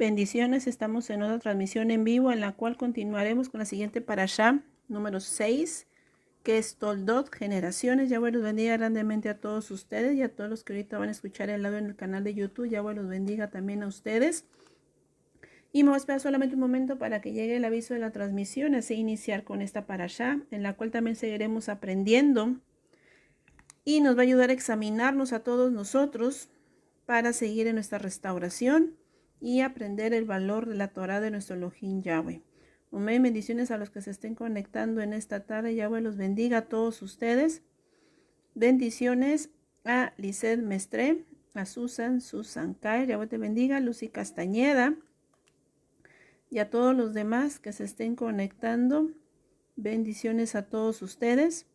Bendiciones, estamos en otra transmisión en vivo en la cual continuaremos con la siguiente parashá, número 6, que es Toldot, generaciones. Yahweh los bendiga grandemente a todos ustedes y a todos los que ahorita van a escuchar el lado en el canal de YouTube. Yahweh los bendiga también a ustedes. Y me voy a esperar solamente un momento para que llegue el aviso de la transmisión, así iniciar con esta parashá, en la cual también seguiremos aprendiendo y nos va a ayudar a examinarnos a todos nosotros para seguir en nuestra restauración y aprender el valor de la Torah de nuestro Elohim Yahweh. Amén. Bendiciones a los que se estén conectando en esta tarde. Yahweh los bendiga a todos ustedes. Bendiciones a Lisset Mestre, a Susan Kai. Yahweh te bendiga. Lucy Castañeda y a todos los demás que se estén conectando. Bendiciones a todos ustedes.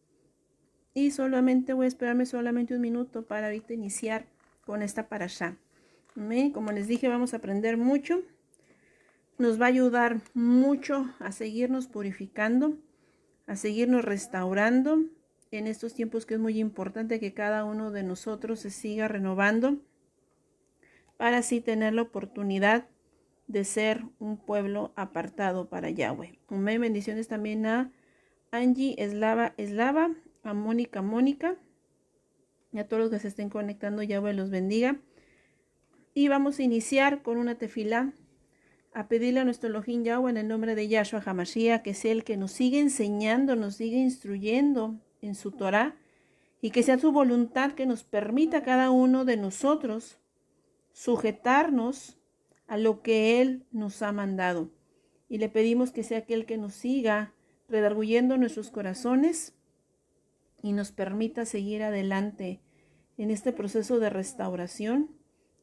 Y solamente voy a esperarme solamente un minuto para ahorita iniciar con esta parashá. Amén. Como les dije, vamos a aprender mucho. Nos va a ayudar mucho a seguirnos purificando, a seguirnos restaurando en estos tiempos, que es muy importante que cada uno de nosotros se siga renovando para así tener la oportunidad de ser un pueblo apartado para Yahweh. Amén. Bendiciones también a Angie Eslava, a Mónica y a todos los que se estén conectando. Yahweh los bendiga. Y vamos a iniciar con una tefilá, a pedirle a nuestro Elohim Yahweh en el nombre de Yahshua HaMashiach, que sea el que nos sigue enseñando, nos sigue instruyendo en su Torah, y que sea su voluntad que nos permita a cada uno de nosotros sujetarnos a lo que Él nos ha mandado. Y le pedimos que sea aquel que nos siga redarguyendo nuestros corazones y nos permita seguir adelante en este proceso de restauración,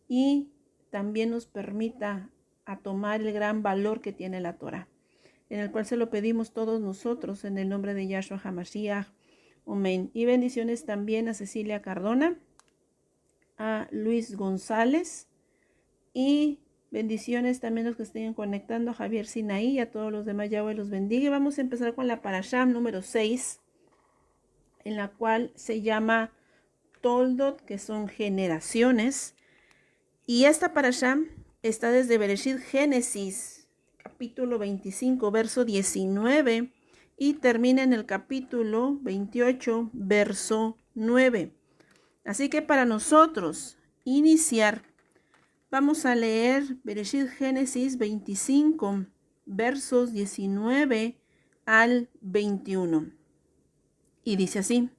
y también nos permita a tomar el gran valor que tiene la Torah, en el cual se lo pedimos todos nosotros en el nombre de Yahshua HaMashiach. Amén. Y bendiciones también a Cecilia Cardona, a Luis González, y bendiciones también a los que estén conectando, a Javier Sinaí y a todos los demás. Yahweh los bendiga. Y vamos a empezar con la parashá número 6, en la cual se llama Toldot, que son generaciones. Y esta parashá está desde Bereshit, Génesis, capítulo 25, verso 19, y termina en el capítulo 28, verso 9. Así que para nosotros iniciar, vamos a leer Bereshit, Génesis 25, versos 19 al 21. Y dice así: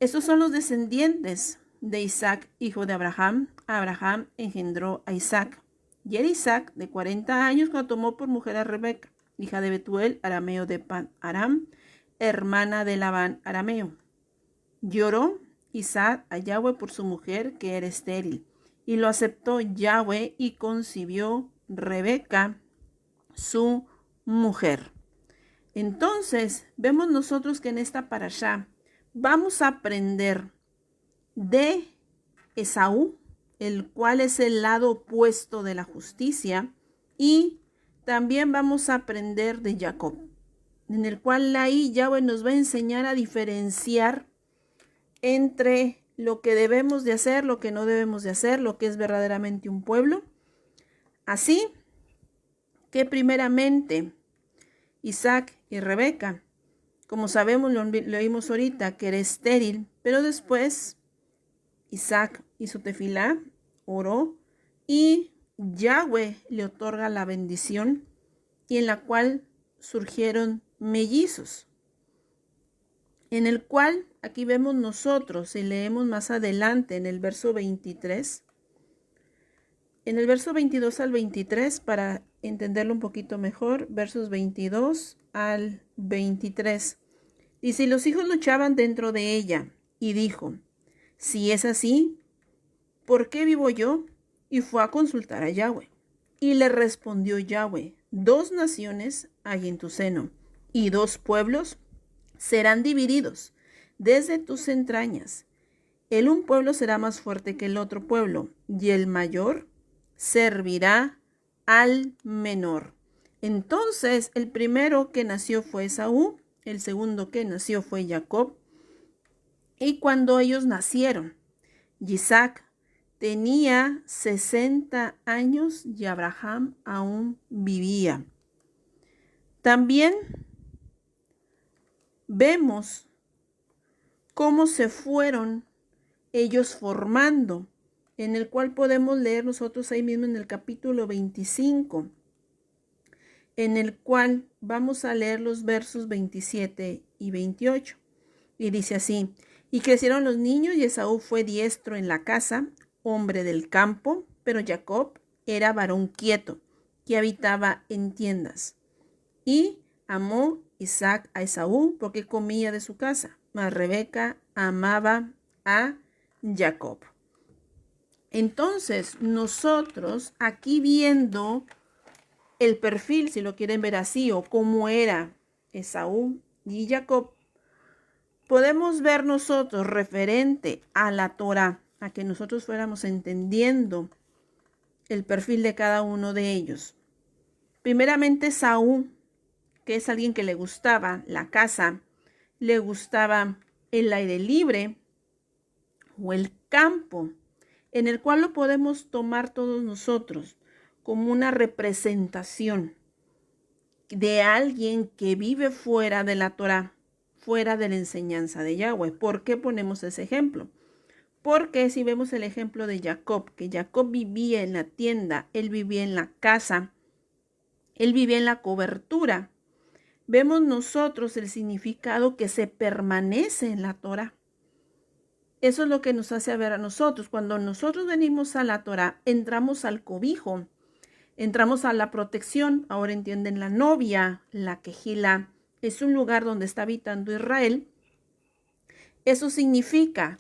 estos son los descendientes de Isaac, hijo de Abraham. Abraham engendró a Isaac. Y era Isaac de 40 años cuando tomó por mujer a Rebeca, hija de Betuel, arameo de Pan Aram, hermana de Labán, arameo. Lloró Isaac a Yahweh por su mujer, que era estéril, y lo aceptó Yahweh, y concibió Rebeca, su mujer. Entonces, vemos nosotros que en esta parashá vamos a aprender de Esaú, el cual es el lado opuesto de la justicia, y también vamos a aprender de Jacob, en el cual ahí Yahweh nos va a enseñar a diferenciar entre lo que debemos de hacer, lo que no debemos de hacer, lo que es verdaderamente un pueblo. Así que primeramente Isaac y Rebeca, como sabemos, lo leímos ahorita, que era estéril, pero después Isaac hizo tefilá, oró, y Yahweh le otorga la bendición, y en la cual surgieron mellizos, en el cual aquí vemos nosotros, y leemos más adelante en el verso 23, en el verso 22 al 23, para entenderlo un poquito mejor, versos 22 al 23. Dice: y los hijos luchaban dentro de ella, y dijo: si es así, ¿por qué vivo yo? Y fue a consultar a Yahweh. Y le respondió Yahweh: 2 naciones hay en tu seno, y 2 pueblos serán divididos desde tus entrañas. El un pueblo será más fuerte que el otro pueblo, y el mayor servirá al menor. Entonces el primero que nació fue Esaú, el segundo que nació fue Jacob. Y cuando ellos nacieron, Isaac tenía 60 años y Abraham aún vivía. También vemos cómo se fueron ellos formando, en el cual podemos leer nosotros ahí mismo en el capítulo 25, en el cual vamos a leer los versos 27 y 28. Y dice así: y crecieron los niños y Esaú fue diestro en la casa, hombre del campo, pero Jacob era varón quieto, que habitaba en tiendas. Y amó Isaac a Esaú porque comía de su casa, mas Rebeca amaba a Jacob. Entonces, nosotros aquí viendo el perfil, si lo quieren ver así, o cómo era Esaú y Jacob, podemos ver nosotros referente a la Torá, a que nosotros fuéramos entendiendo el perfil de cada uno de ellos. Primeramente, Esaú, que es alguien que le gustaba la casa, le gustaba el aire libre o el campo, en el cual lo podemos tomar todos nosotros como una representación de alguien que vive fuera de la Torá, fuera de la enseñanza de Yahweh. ¿Por qué ponemos ese ejemplo? Porque si vemos el ejemplo de Jacob, que Jacob vivía en la tienda, él vivía en la casa, él vivía en la cobertura, vemos nosotros el significado que se permanece en la Torá. Eso es lo que nos hace ver a nosotros. Cuando nosotros venimos a la Torá, entramos al cobijo, entramos a la protección. Ahora entienden la novia, la quejilá, es un lugar donde está habitando Israel. Eso significa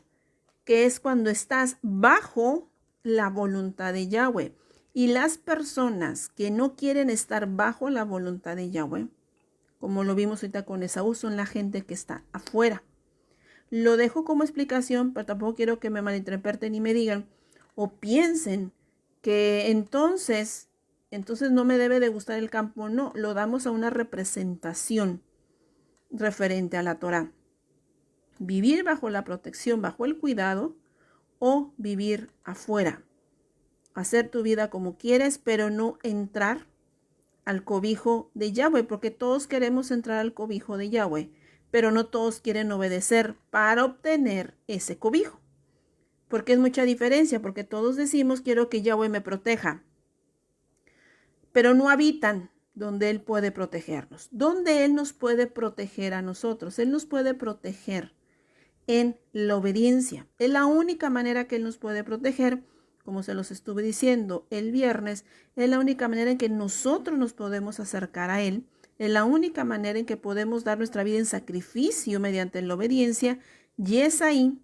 que es cuando estás bajo la voluntad de Yahweh. Y las personas que no quieren estar bajo la voluntad de Yahweh, como lo vimos ahorita con Esaú, son la gente que está afuera. Lo dejo como explicación, pero tampoco quiero que me malinterpreten y me digan o piensen que entonces no me debe de gustar el campo. No, lo damos a una representación referente a la Torá. Vivir bajo la protección, bajo el cuidado, o vivir afuera. Hacer tu vida como quieres, pero no entrar al cobijo de Yahweh, porque todos queremos entrar al cobijo de Yahweh, pero no todos quieren obedecer para obtener ese cobijo. Porque es mucha diferencia, porque todos decimos quiero que Yahweh me proteja, pero no habitan donde Él puede protegernos. ¿Dónde Él nos puede proteger a nosotros? Él nos puede proteger en la obediencia. Es la única manera que Él nos puede proteger, como se los estuve diciendo el viernes, es la única manera en que nosotros nos podemos acercar a Él, es la única manera en que podemos dar nuestra vida en sacrificio mediante la obediencia, y es ahí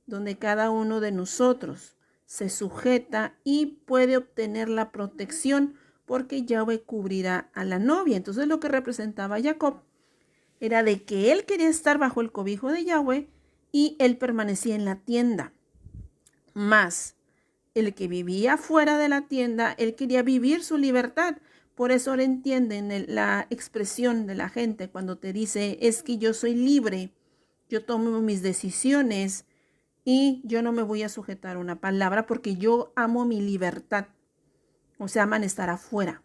donde cada uno de nosotros se sujeta y puede obtener la protección, porque Yahweh cubrirá a la novia. Entonces lo que representaba Jacob era de que él quería estar bajo el cobijo de Yahweh y él permanecía en la tienda. Más el que vivía fuera de la tienda, él quería vivir su libertad. Por eso ahora entienden la expresión de la gente cuando te dice, es que yo soy libre, yo tomo mis decisiones y yo no me voy a sujetar a una palabra porque yo amo mi libertad. O sea, aman estar afuera.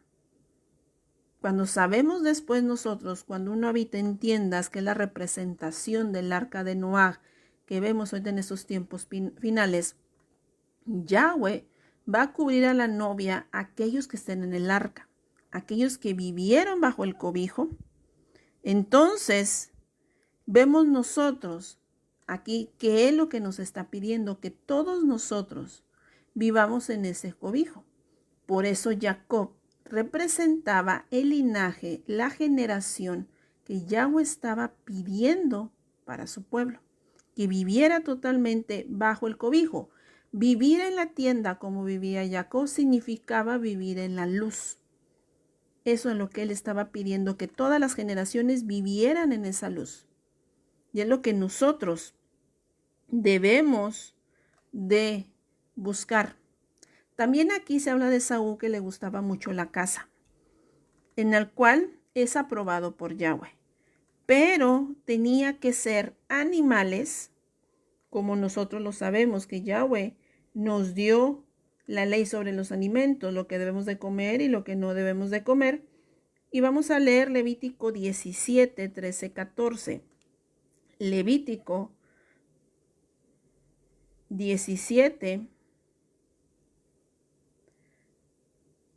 Cuando sabemos después nosotros, cuando uno habita en tiendas, que es la representación del arca de Noé, que vemos hoy en estos tiempos finales, Yahweh va a cubrir a la novia aquellos que estén en el arca, aquellos que vivieron bajo el cobijo. Entonces, vemos nosotros aquí que es lo que nos está pidiendo, que todos nosotros vivamos en ese cobijo. Por eso Jacob representaba el linaje, la generación que Yahweh estaba pidiendo para su pueblo, que viviera totalmente bajo el cobijo. Vivir en la tienda como vivía Jacob significaba vivir en la luz. Eso es lo que él estaba pidiendo, que todas las generaciones vivieran en esa luz. Y es lo que nosotros debemos de buscar. También aquí se habla de Saúl, que le gustaba mucho la caza, en el cual es aprobado por Yahweh. Pero tenía que ser animales, como nosotros lo sabemos, que Yahweh nos dio la ley sobre los alimentos, lo que debemos de comer y lo que no debemos de comer. Y vamos a leer Levítico 17, 13, 14. Levítico 17,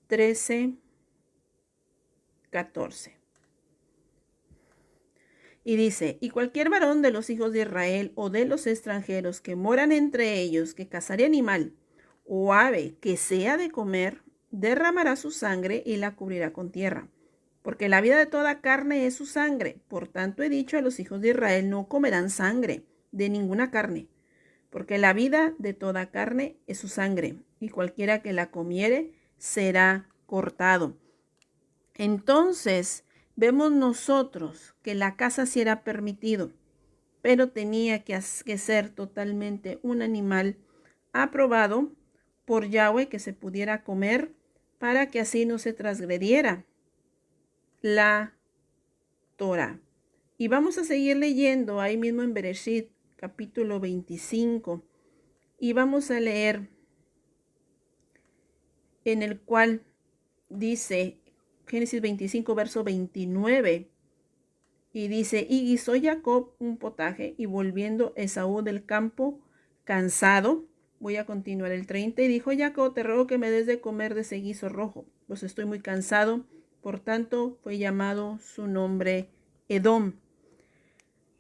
13, 14. Y dice, y cualquier varón de los hijos de Israel o de los extranjeros que moran entre ellos, que cazare animal o ave que sea de comer, derramará su sangre y la cubrirá con tierra. Porque la vida de toda carne es su sangre. Por tanto he dicho a los hijos de Israel, no comerán sangre de ninguna carne. Porque la vida de toda carne es su sangre, y cualquiera que la comiere será cortado. Entonces vemos nosotros que la caza sí era permitido, pero tenía que ser totalmente un animal aprobado por Yahweh que se pudiera comer para que así no se transgrediera la Torah. Y vamos a seguir leyendo ahí mismo en Bereshit, capítulo 25, y vamos a leer en el cual dice Génesis 25, verso 29, y dice, y guisó Jacob un potaje, y volviendo Esaú del campo cansado, voy a continuar el 30, y dijo Jacob, te ruego que me des de comer de ese guiso rojo, pues estoy muy cansado. Por tanto, fue llamado su nombre Edom.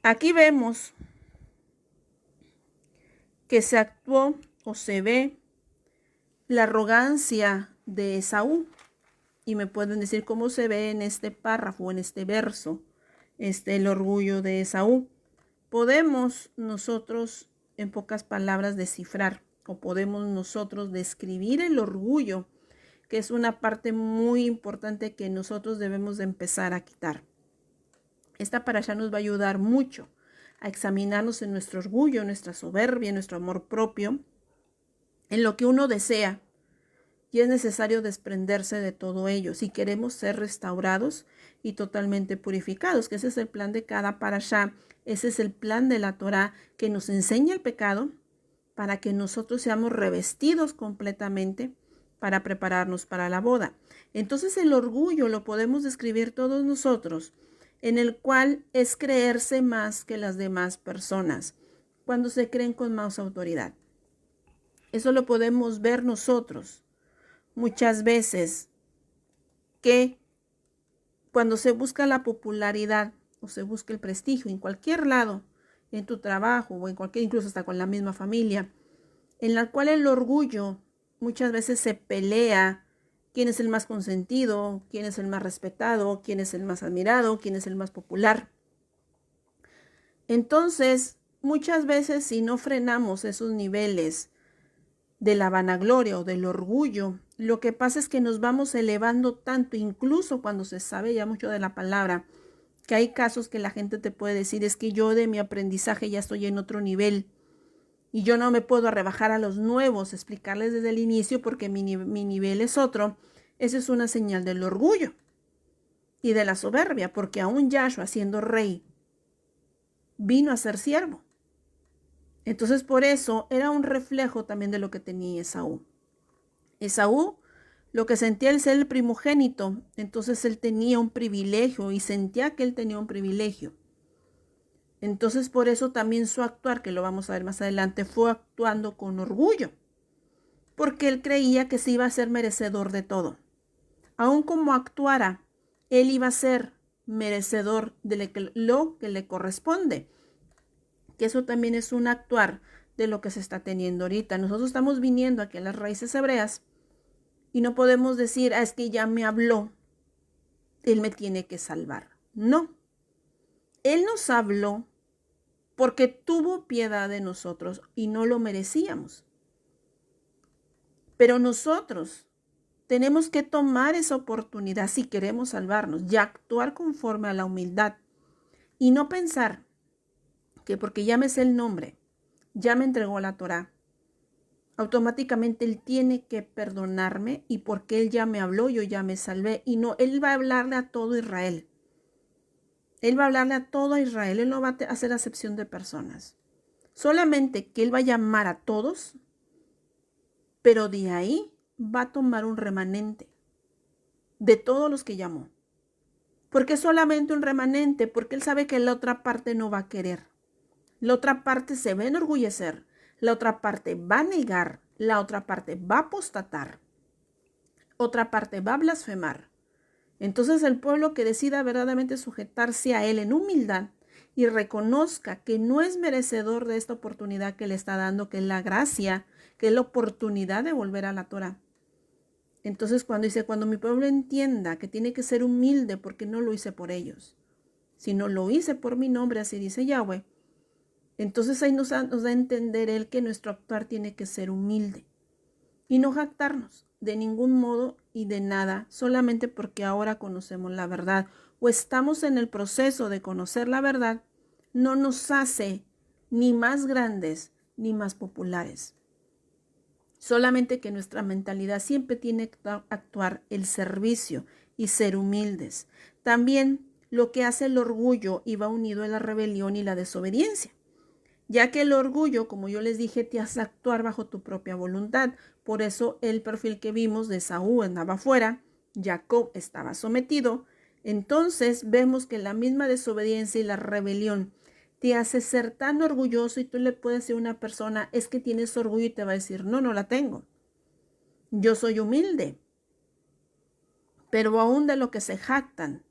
Aquí vemos que se actuó o se ve la arrogancia de Esaú. Y me pueden decir cómo se ve en este párrafo, en este verso, el orgullo de Esaú. Podemos nosotros, en pocas palabras, descifrar o podemos nosotros describir el orgullo, que es una parte muy importante que nosotros debemos de empezar a quitar. Esta parasha nos va a ayudar mucho a examinarnos en nuestro orgullo, en nuestra soberbia, en nuestro amor propio, en lo que uno desea. Y es necesario desprenderse de todo ello si queremos ser restaurados y totalmente purificados, que ese es el plan de cada parashá, ese es el plan de la Torah que nos enseña el pecado para que nosotros seamos revestidos completamente para prepararnos para la boda. Entonces el orgullo lo podemos describir todos nosotros, en el cual es creerse más que las demás personas, cuando se creen con más autoridad. Eso lo podemos ver nosotros muchas veces, que cuando se busca la popularidad o se busca el prestigio en cualquier lado, en tu trabajo o en cualquier, incluso hasta con la misma familia, en la cual el orgullo muchas veces se pelea quién es el más consentido, quién es el más respetado, quién es el más admirado, quién es el más popular. Entonces, muchas veces si no frenamos esos niveles de la vanagloria o del orgullo, lo que pasa es que nos vamos elevando tanto, incluso cuando se sabe ya mucho de la palabra, que hay casos que la gente te puede decir, es que yo de mi aprendizaje ya estoy en otro nivel y yo no me puedo rebajar a los nuevos, explicarles desde el inicio porque mi nivel es otro. Esa es una señal del orgullo y de la soberbia, porque aún Yahshua, siendo rey, vino a ser siervo. Entonces por eso era un reflejo también de lo que tenía Esaú. Esaú, lo que sentía el ser el primogénito, entonces él tenía un privilegio y sentía que él tenía un privilegio. Entonces por eso también su actuar, que lo vamos a ver más adelante, fue actuando con orgullo, porque él creía que se iba a ser merecedor de todo. Aun como actuara, él iba a ser merecedor de lo que le corresponde. Que eso también es un actuar de lo que se está teniendo ahorita. Nosotros estamos viniendo aquí a las raíces hebreas y no podemos decir, es que ya me habló, él me tiene que salvar. No, él nos habló porque tuvo piedad de nosotros y no lo merecíamos. Pero nosotros tenemos que tomar esa oportunidad si queremos salvarnos y actuar conforme a la humildad y no pensar que porque ya me sé el nombre, ya me entregó la Torah, automáticamente él tiene que perdonarme y porque él ya me habló, yo ya me salvé. Y no, él va a hablarle a todo Israel. Él va a hablarle a todo Israel. Él no va a hacer acepción de personas. Solamente que él va a llamar a todos pero de ahí va a tomar un remanente de todos los que llamó. ¿Por qué solamente un remanente? Porque él sabe que la otra parte no va a querer. La otra parte se va a enorgullecer. La otra parte va a negar. La otra parte va a apostatar. Otra parte va a blasfemar. Entonces el pueblo que decida verdaderamente sujetarse a él en humildad y reconozca que no es merecedor de esta oportunidad que le está dando, que es la gracia, que es la oportunidad de volver a la Torah. Entonces cuando mi pueblo entienda que tiene que ser humilde porque no lo hice por ellos, sino lo hice por mi nombre, así dice Yahweh, entonces ahí nos da a entender él que nuestro actuar tiene que ser humilde y no jactarnos de ningún modo y de nada, solamente porque ahora conocemos la verdad o estamos en el proceso de conocer la verdad, no nos hace ni más grandes ni más populares. Solamente que nuestra mentalidad siempre tiene que actuar el servicio y ser humildes. También lo que hace el orgullo y va unido a la rebelión y la desobediencia, ya que el orgullo, como yo les dije, te hace actuar bajo tu propia voluntad. Por eso el perfil que vimos de Saúl andaba fuera, Jacob estaba sometido. Entonces vemos que la misma desobediencia y la rebelión te hace ser tan orgulloso y tú le puedes decir a una persona, es que tienes orgullo y te va a decir, no, no la tengo. Yo soy humilde. Pero aún de lo que se jactan,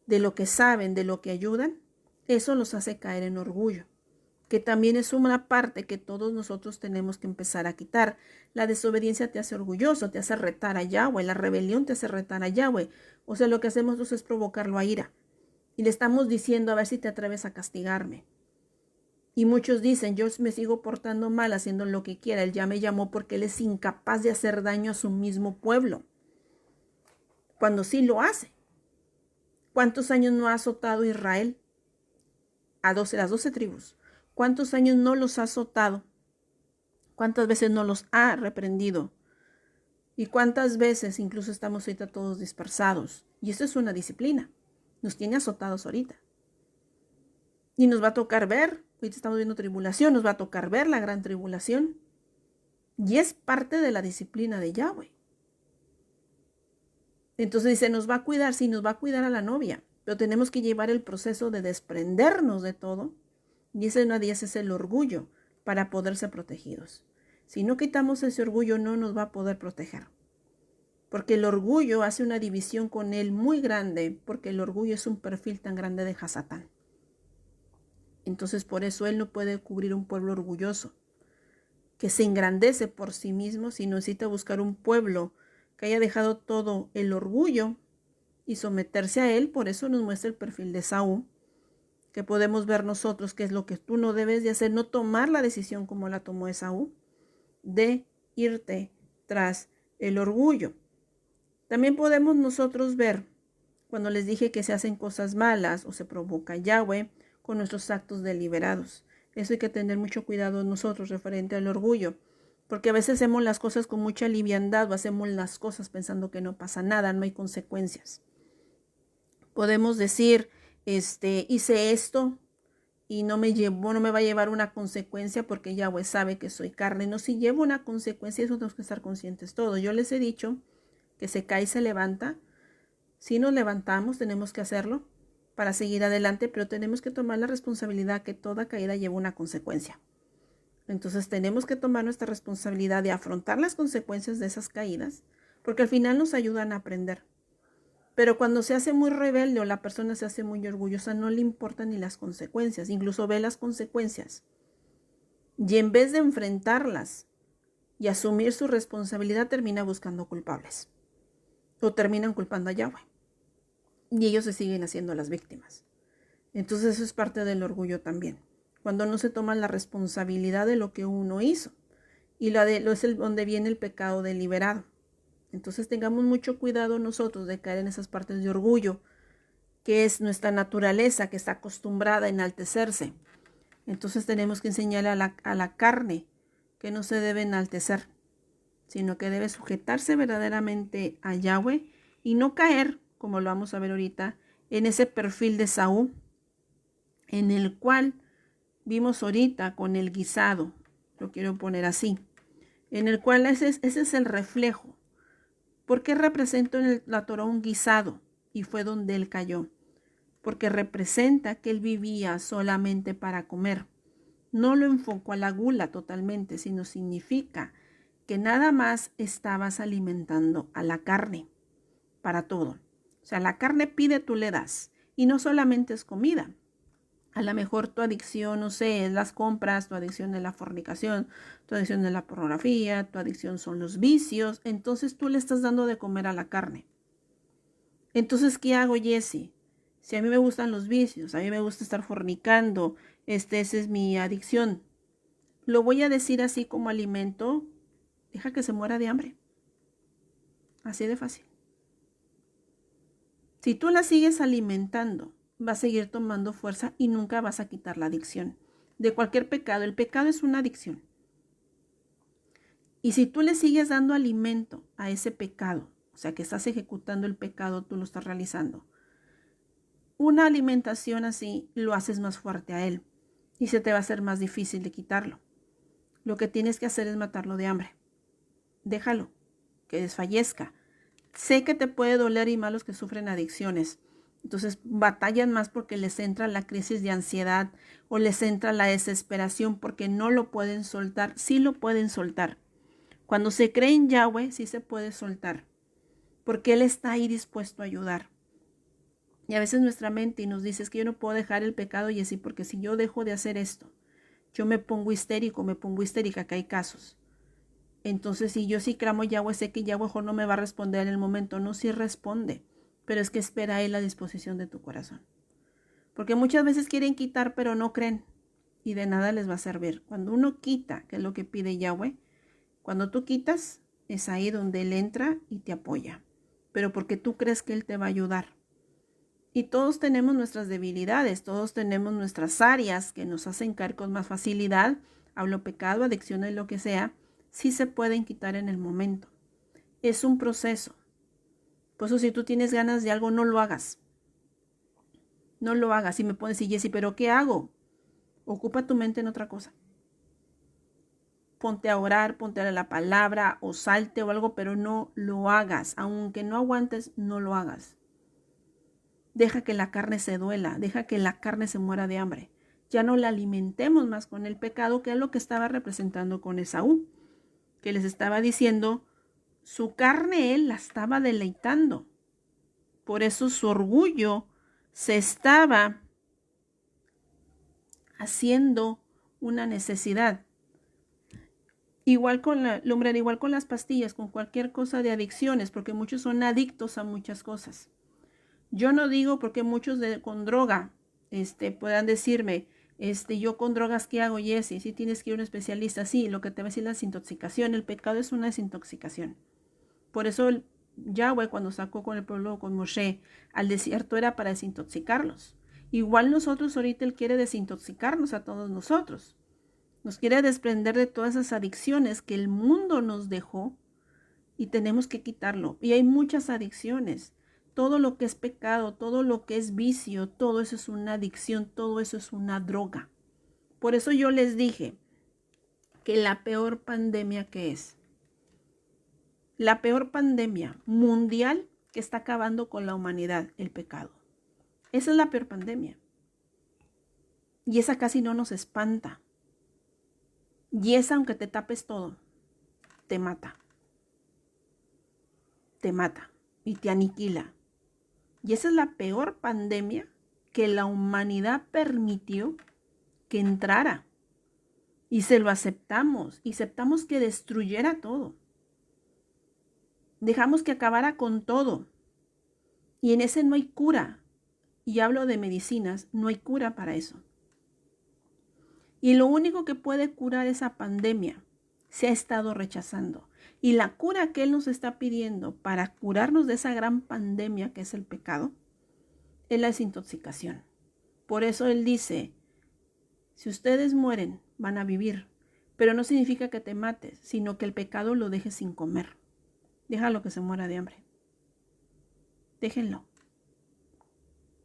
de lo que saben, de lo que ayudan, eso los hace caer en orgullo, que también es una parte que todos nosotros tenemos que empezar a quitar. La desobediencia te hace orgulloso, te hace retar a Yahweh, la rebelión te hace retar a Yahweh. O sea, lo que hacemos nosotros es provocarlo a ira. Y le estamos diciendo a ver si te atreves a castigarme. Y muchos dicen, yo me sigo portando mal haciendo lo que quiera. Él ya me llamó porque él es incapaz de hacer daño a su mismo pueblo. Cuando sí lo hace. ¿Cuántos años no ha azotado Israel? Las 12 tribus. ¿Cuántos años no los ha azotado? ¿Cuántas veces no los ha reprendido? ¿Y cuántas veces incluso estamos ahorita todos dispersados? Y eso es una disciplina. Nos tiene azotados ahorita. Y nos va a tocar ver, ahorita estamos viendo tribulación, nos va a tocar ver la gran tribulación. Y es parte de la disciplina de Yahweh. Entonces dice, nos va a cuidar, sí, nos va a cuidar a la novia, pero tenemos que llevar el proceso de desprendernos de todo. Y ese una de ellas es el orgullo para poder ser protegidos. Si no quitamos ese orgullo, no nos va a poder proteger. Porque el orgullo hace una división con él muy grande, porque el orgullo es un perfil tan grande de Hasatán. Entonces por eso él no puede cubrir un pueblo orgulloso, que se engrandece por sí mismo, sino necesita buscar un pueblo que haya dejado todo el orgullo y someterse a él. Por eso nos muestra el perfil de Saúl, que podemos ver nosotros que es lo que tú no debes de hacer, no tomar la decisión como la tomó Esaú, de irte tras el orgullo. También podemos nosotros ver, cuando les dije que se hacen cosas malas o se provoca Yahweh con nuestros actos deliberados. Eso hay que tener mucho cuidado nosotros referente al orgullo, porque a veces hacemos las cosas con mucha liviandad o hacemos las cosas pensando que no pasa nada, no hay consecuencias. Podemos decir, hice esto y no me va a llevar una consecuencia porque Yahweh sabe que soy carne. No, si llevo una consecuencia, eso tenemos que estar conscientes todos. Yo les he dicho que se cae y se levanta. Si nos levantamos, tenemos que hacerlo para seguir adelante, pero tenemos que tomar la responsabilidad que toda caída lleva una consecuencia. Entonces tenemos que tomar nuestra responsabilidad de afrontar las consecuencias de esas caídas, porque al final nos ayudan a aprender. Pero cuando se hace muy rebelde o la persona se hace muy orgullosa, no le importan ni las consecuencias, incluso ve las consecuencias. Y en vez de enfrentarlas y asumir su responsabilidad, termina buscando culpables. O terminan culpando a Yahweh. Y ellos se siguen haciendo las víctimas. Entonces eso es parte del orgullo también. Cuando no se toma la responsabilidad de lo que uno hizo. Y es donde viene el pecado deliberado. Entonces tengamos mucho cuidado nosotros de caer en esas partes de orgullo, que es nuestra naturaleza, que está acostumbrada a enaltecerse. Entonces tenemos que enseñarle a la carne que no se debe enaltecer, sino que debe sujetarse verdaderamente a Yahweh y no caer, como lo vamos a ver ahorita, en ese perfil de Saúl, en el cual vimos ahorita con el guisado. Lo quiero poner así. en el cual ese es el reflejo. ¿Por qué representó en la Torá un guisado? Y fue donde él cayó. Porque representa que él vivía solamente para comer. No lo enfocó a la gula totalmente, sino significa que nada más estabas alimentando a la carne para todo. O sea, la carne pide, tú le das. Y no solamente es comida. A lo mejor tu adicción, no sé, es las compras, tu adicción es la fornicación, tu adicción es la pornografía, tu adicción son los vicios. Entonces tú le estás dando de comer a la carne. Entonces, ¿qué hago, Jessie? Si a mí me gustan los vicios, a mí me gusta estar fornicando, esa es mi adicción. Lo voy a decir así como alimento, deja que se muera de hambre. Así de fácil. Si tú la sigues alimentando, va a seguir tomando fuerza y nunca vas a quitar la adicción. De cualquier pecado, el pecado es una adicción. Y si tú le sigues dando alimento a ese pecado, o sea que estás ejecutando el pecado, tú lo estás realizando, una alimentación así lo haces más fuerte a él y se te va a hacer más difícil de quitarlo. Lo que tienes que hacer es matarlo de hambre. Déjalo, que desfallezca. Sé que te puede doler y más los que sufren adicciones. Entonces batallan más porque les entra la crisis de ansiedad o les entra la desesperación porque no lo pueden soltar. Sí lo pueden soltar. Cuando se cree en Yahweh, sí se puede soltar. Porque Él está ahí dispuesto a ayudar. Y a veces nuestra mente nos dice es que yo no puedo dejar el pecado y así porque si yo dejo de hacer esto, yo me pongo histérico, me pongo histérica, que hay casos. Entonces, si yo sí clamo a Yahweh, sé que Yahweh no me va a responder en el momento. No, sí responde, pero es que espera Él la disposición de tu corazón. Porque muchas veces quieren quitar, pero no creen. Y de nada les va a servir. Cuando uno quita, que es lo que pide Yahweh, cuando tú quitas, es ahí donde Él entra y te apoya. Pero porque tú crees que Él te va a ayudar. Y todos tenemos nuestras debilidades, todos tenemos nuestras áreas que nos hacen caer con más facilidad. Hablo pecado, adicciones, lo que sea. Sí se pueden quitar en el momento. Es un proceso. Por eso si tú tienes ganas de algo, no lo hagas. No lo hagas. Y me pones, y Jessie, ¿pero qué hago? Ocupa tu mente en otra cosa. Ponte a orar, ponte a la palabra o salte o algo, pero no lo hagas. Aunque no aguantes, no lo hagas. Deja que la carne se duela, deja que la carne se muera de hambre. Ya no la alimentemos más con el pecado, que es lo que estaba representando con Esaú, que les estaba diciendo, su carne él la estaba deleitando. Por eso su orgullo se estaba haciendo una necesidad. Igual con igual con las pastillas, con cualquier cosa de adicciones, porque muchos son adictos a muchas cosas. Yo no digo porque muchos con droga puedan decirme, yo con drogas, ¿qué hago, Jessie? Si tienes que ir a un especialista, sí, lo que te va a decir la desintoxicación, el pecado es una desintoxicación. Por eso Yahweh cuando sacó con el pueblo, con Moshe, al desierto era para desintoxicarlos. Igual nosotros ahorita Él quiere desintoxicarnos a todos nosotros. Nos quiere desprender de todas esas adicciones que el mundo nos dejó y tenemos que quitarlo. Y hay muchas adicciones. Todo lo que es pecado, todo lo que es vicio, todo eso es una adicción, todo eso es una droga. Por eso yo les dije que la peor pandemia que es, la peor pandemia mundial que está acabando con la humanidad, el pecado. Esa es la peor pandemia. Y esa casi no nos espanta. Y esa, aunque te tapes todo, te mata. Te mata y te aniquila. Y esa es la peor pandemia que la humanidad permitió que entrara. Y se lo aceptamos. Y aceptamos que destruyera todo. Dejamos que acabara con todo. Y en ese no hay cura. Y hablo de medicinas, no hay cura para eso. Y lo único que puede curar esa pandemia se ha estado rechazando. Y la cura que Él nos está pidiendo para curarnos de esa gran pandemia que es el pecado, es la desintoxicación. Por eso Él dice, si ustedes mueren, van a vivir. Pero no significa que te mates, sino que el pecado lo dejes sin comer. Déjalo que se muera de hambre. Déjenlo.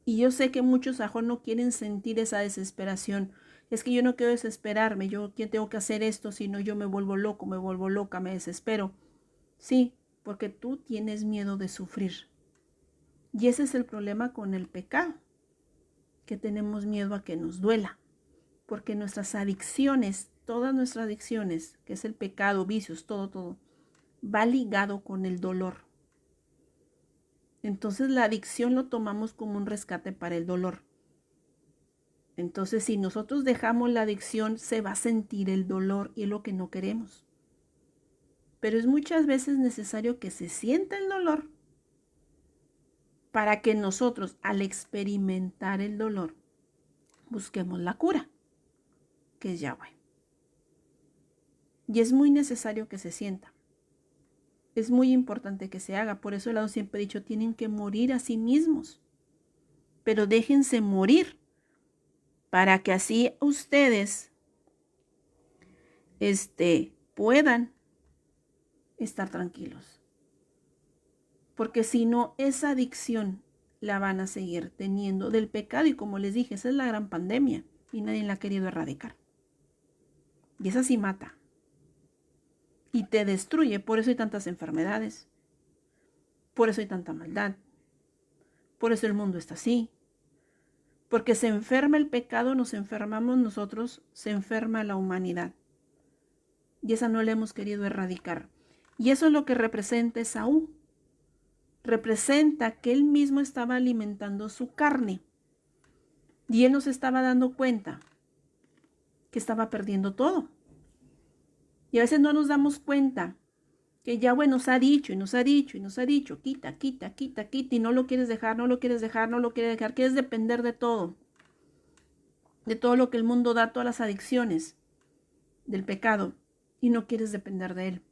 Y yo sé que muchos ajos no quieren sentir esa desesperación, Es que yo no quiero desesperarme, yo tengo que hacer esto, si no yo me vuelvo loco, me vuelvo loca, me desespero. Sí, porque tú tienes miedo de sufrir. Y ese es el problema con el pecado, que tenemos miedo a que nos duela, porque nuestras adicciones, todas nuestras adicciones, que es el pecado, vicios, todo, va ligado con el dolor. Entonces la adicción lo tomamos como un rescate para el dolor. Entonces, si nosotros dejamos la adicción, se va a sentir el dolor y es lo que no queremos. Pero es muchas veces necesario que se sienta el dolor para que nosotros, al experimentar el dolor, busquemos la cura, que es Yahweh. Y es muy necesario que se sienta. Es muy importante que se haga. Por eso el lado siempre he dicho, tienen que morir a sí mismos. Pero déjense morir para que así ustedes puedan estar tranquilos. Porque si no, esa adicción la van a seguir teniendo del pecado. Y como les dije, esa es la gran pandemia y nadie la ha querido erradicar. Y esa sí mata. Y te destruye. Por eso hay tantas enfermedades. Por eso hay tanta maldad. Por eso el mundo está así. Porque se enferma el pecado, nos enfermamos nosotros, se enferma la humanidad. Y esa no la hemos querido erradicar. Y eso es lo que representa Esaú. Representa que él mismo estaba alimentando su carne. Y él nos estaba dando cuenta que estaba perdiendo todo. Y a veces no nos damos cuenta que Yahweh nos ha dicho y nos ha dicho y nos ha dicho, quita, y no lo quieres dejar, no lo quieres dejar, no lo quieres dejar, quieres depender de todo lo que el mundo da, todas las adicciones del pecado, y no quieres depender de él.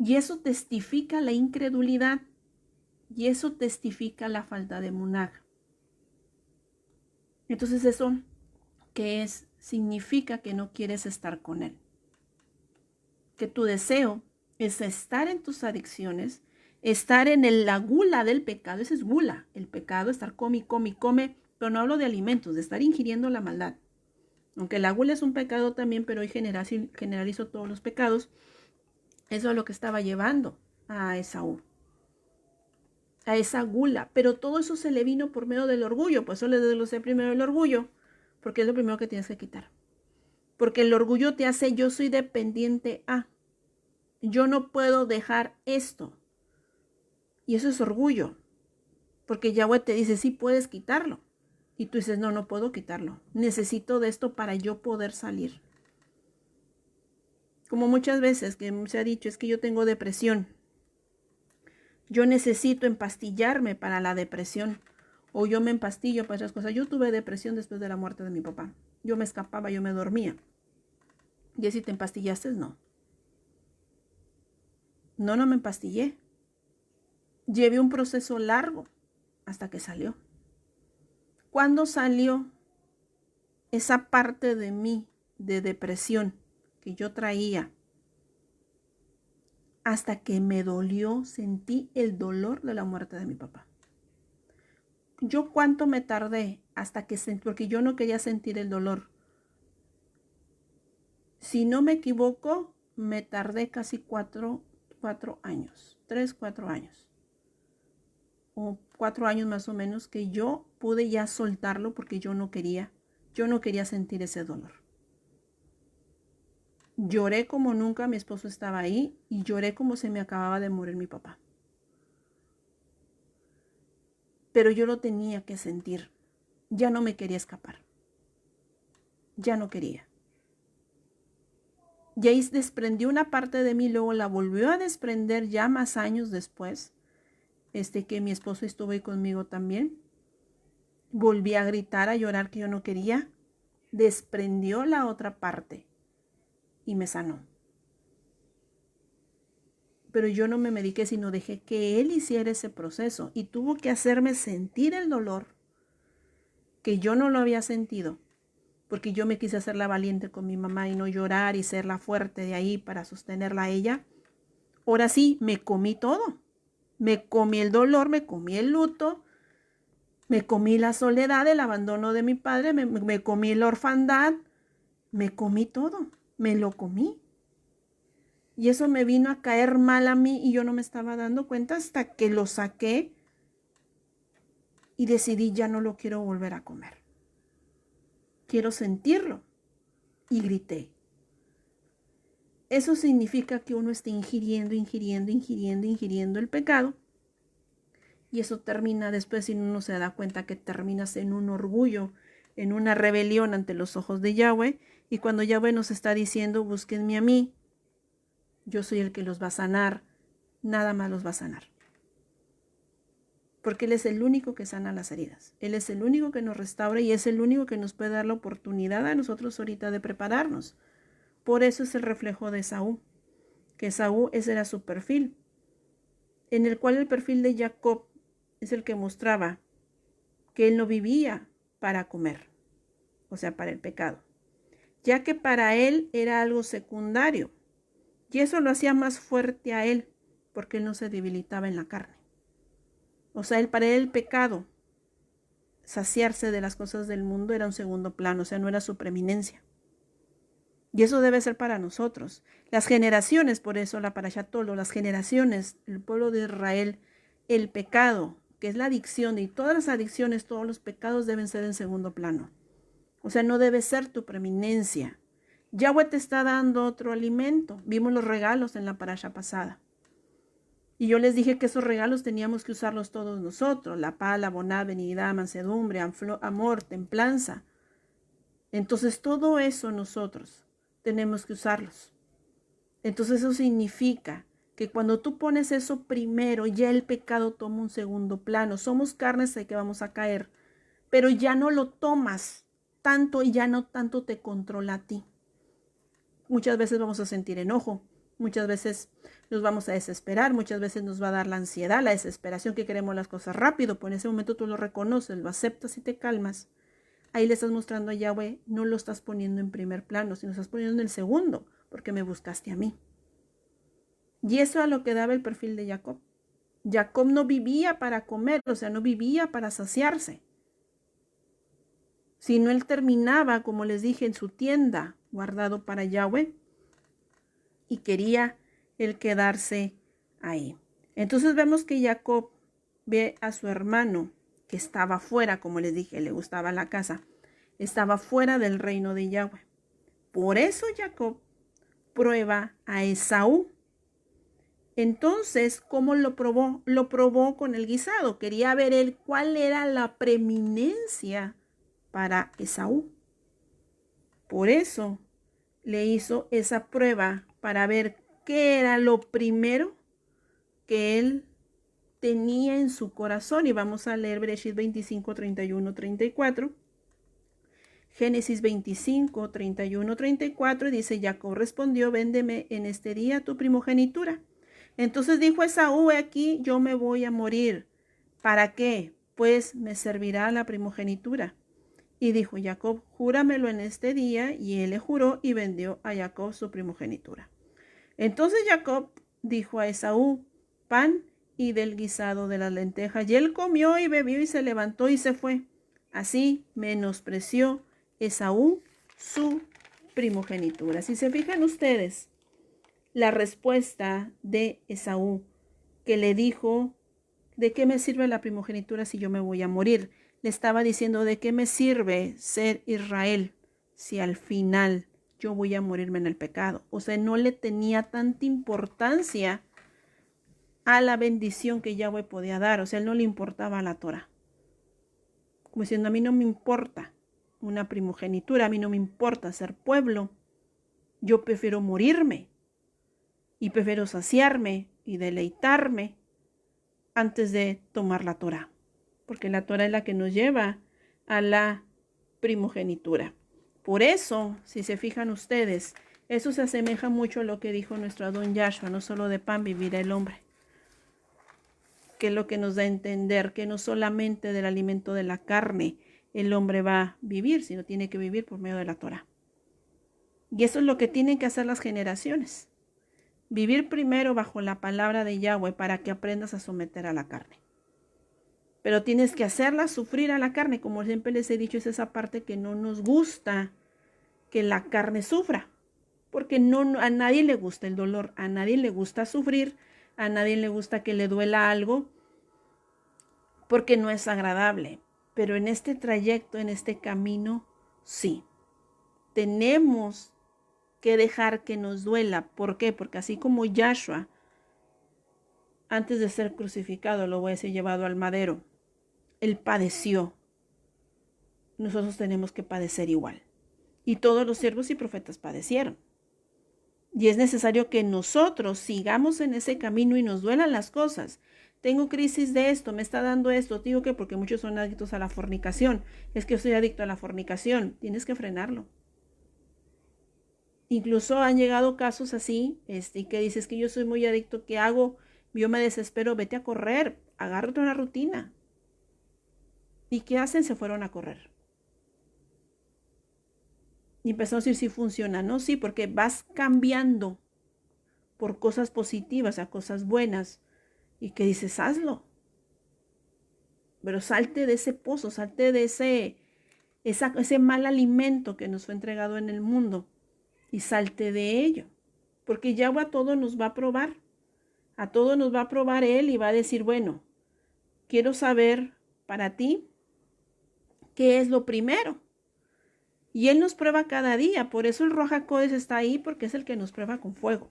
Y eso testifica la incredulidad, y eso testifica la falta de munaj. Entonces eso, ¿qué es? Significa que no quieres estar con él. Que tu deseo es estar en tus adicciones, estar en la gula del pecado. Ese es gula, el pecado, estar come, pero no hablo de alimentos, de estar ingiriendo la maldad. Aunque la gula es un pecado también, pero hoy generalizo todos los pecados. Eso es lo que estaba llevando a Esaú, a esa gula. Pero todo eso se le vino por medio del orgullo. Por eso le desglosé primero el orgullo, porque es lo primero que tienes que quitar. Porque el orgullo te hace, yo soy dependiente a, yo no puedo dejar esto. Y eso es orgullo. Porque Yahweh te dice, sí puedes quitarlo. Y tú dices, no puedo quitarlo. Necesito de esto para yo poder salir. Como muchas veces que se ha dicho, es que yo tengo depresión. Yo necesito empastillarme para la depresión. O yo me empastillo para esas cosas. Yo tuve depresión después de la muerte de mi papá. Yo me escapaba, yo me dormía. ¿Y si te empastillaste? No. No me empastillé. Llevé un proceso largo hasta que salió. ¿Cuándo salió esa parte de mí de depresión que yo traía? Hasta que me dolió, sentí el dolor de la muerte de mi papá. ¿Yo cuánto me tardé hasta que sentí? Porque yo no quería sentir el dolor. Si no me equivoco, me tardé casi 4 años, 3, 4 años. O 4 años más o menos que yo pude ya soltarlo porque yo no quería sentir ese dolor. Lloré como nunca, mi esposo estaba ahí y lloré como se me acababa de morir mi papá. Pero yo lo tenía que sentir. Ya no me quería escapar. Ya no quería. Y ahí desprendió una parte de mí, luego la volvió a desprender ya más años después, que mi esposo estuvo ahí conmigo también. Volví a gritar, a llorar que yo no quería. Desprendió la otra parte y me sanó. Pero yo no me mediqué, sino dejé que él hiciera ese proceso y tuvo que hacerme sentir el dolor que yo no lo había sentido, porque yo me quise hacer la valiente con mi mamá y no llorar y ser la fuerte de ahí para sostenerla a ella. Ahora sí, me comí todo. Me comí el dolor, me comí el luto Me comí la soledad, el abandono de mi padre, me comí la orfandad, me comí todo, me lo comí. Y eso me vino a caer mal a mí y yo no me estaba dando cuenta hasta que lo saqué y decidí ya no lo quiero volver a comer. Quiero sentirlo. Y grité. Eso significa que uno está ingiriendo el pecado. Y eso termina después, si uno se da cuenta, que terminas en un orgullo, en una rebelión ante los ojos de Yahweh. Y cuando Yahweh nos está diciendo, búsquenme a mí, yo soy el que los va a sanar, nada más los va a sanar. Porque Él es el único que sana las heridas. Él es el único que nos restaura y es el único que nos puede dar la oportunidad a nosotros ahorita de prepararnos. Por eso es el reflejo de Esaú, que Esaú ese era su perfil, en el cual el perfil de Jacob es el que mostraba que él no vivía para comer, o sea, para el pecado, ya que para él era algo secundario, y eso lo hacía más fuerte a él, porque él no se debilitaba en la carne. O sea, para él el pecado, saciarse de las cosas del mundo, era un segundo plano, o sea, no era su preeminencia. Y eso debe ser para nosotros. Las generaciones, por eso la Parashat Toldo, las generaciones, el pueblo de Israel, el pecado, que es la adicción, y todas las adicciones, todos los pecados deben ser en segundo plano. O sea, no debe ser tu preeminencia. Yahweh te está dando otro alimento. Vimos los regalos en la parasha pasada. Y yo les dije que esos regalos teníamos que usarlos todos nosotros. La paz, la bondad, benignidad, mansedumbre, amor, templanza. Entonces todo eso nosotros tenemos que usarlos. Entonces eso significa que cuando tú pones eso primero, ya el pecado toma un segundo plano. Somos carnes de que vamos a caer, pero ya no lo tomas tanto y ya no tanto te controla a ti. Muchas veces vamos a sentir enojo, muchas veces nos vamos a desesperar, muchas veces nos va a dar la ansiedad, la desesperación, que queremos las cosas rápido, pues en ese momento tú lo reconoces, lo aceptas y te calmas. Ahí le estás mostrando a Yahweh, no lo estás poniendo en primer plano, sino estás poniendo en el segundo, porque me buscaste a mí. Y eso es a lo que daba el perfil de Jacob. Jacob no vivía para comer, o sea, no vivía para saciarse, sino él terminaba, como les dije, en su tienda, guardado para Yahweh, y quería él quedarse ahí. Entonces vemos que Jacob ve a su hermano, que estaba fuera, como les dije, le gustaba la casa, estaba fuera del reino de Yahweh. Por eso Jacob prueba a Esaú. Entonces, ¿cómo lo probó? Lo probó con el guisado. Quería ver él cuál era la preeminencia para Esaú. Por eso le hizo esa prueba para ver qué era lo primero que él tenía en su corazón. Y vamos a leer Bereshit 25, 31, 34. Génesis 25, 31, 34. Y dice, Jacob respondió, véndeme en este día tu primogenitura. Entonces dijo Esaú, aquí yo me voy a morir. ¿Para qué? Pues me servirá la primogenitura. Y dijo Jacob, júramelo en este día. Y él le juró y vendió a Jacob su primogenitura. Entonces Jacob dijo a Esaú, pan y del guisado de las lentejas. Y él comió y bebió y se levantó y se fue. Así menospreció Esaú su primogenitura. Si se fijan ustedes, la respuesta de Esaú, que le dijo, ¿de qué me sirve la primogenitura si yo me voy a morir? Le estaba diciendo, ¿de qué me sirve ser Israel si al final yo voy a morirme en el pecado? O sea, no le tenía tanta importancia a la bendición que Yahweh podía dar. O sea, él no le importaba la Torah. Como diciendo, a mí no me importa una primogenitura, a mí no me importa ser pueblo. Yo prefiero morirme. Y prefiero saciarme y deleitarme antes de tomar la Torah. Porque la Torah es la que nos lleva a la primogenitura. Por eso, si se fijan ustedes, eso se asemeja mucho a lo que dijo nuestro Adón Yahshua, no solo de pan vivirá el hombre. Que es lo que nos da a entender que no solamente del alimento de la carne el hombre va a vivir, sino tiene que vivir por medio de la Torah. Y eso es lo que tienen que hacer las generaciones. Vivir primero bajo la palabra de Yahweh para que aprendas a someter a la carne. pero tienes que hacerla sufrir a la carne. Como siempre les he dicho, es esa parte que no nos gusta que la carne sufra, porque a nadie le gusta el dolor, a nadie le gusta sufrir, a nadie le gusta que le duela algo, porque no es agradable. Pero en este trayecto, en este camino, sí, tenemos que dejar que nos duela. ¿Por qué? Porque así como Yahshua, antes de ser crucificado, lo voy a decir, llevado al madero, él padeció. Nosotros tenemos que padecer igual. Y todos los siervos y profetas padecieron. Y es necesario que nosotros sigamos en ese camino y nos duelan las cosas. Tengo crisis de esto, me está dando esto. Digo que porque muchos son adictos a la fornicación. Es que yo soy adicto a la fornicación. Tienes que frenarlo. Incluso han llegado casos así, que dices que yo soy muy adicto, ¿qué hago? Yo me desespero, vete a correr, agárrate una rutina. ¿Y qué hacen? Se fueron a correr. Y empezó a decir si funciona, ¿no? Sí, porque vas cambiando por cosas positivas a cosas buenas. Y que dices, hazlo. Pero salte de ese pozo, salte de ese mal alimento que nos fue entregado en el mundo. Y salte de ello. Porque Yahweh a todo nos va a probar. A todo nos va a probar Él y va a decir, bueno, quiero saber para ti qué es lo primero. Y Él nos prueba cada día. Por eso el Ruach HaKodesh está ahí, porque es el que nos prueba con fuego.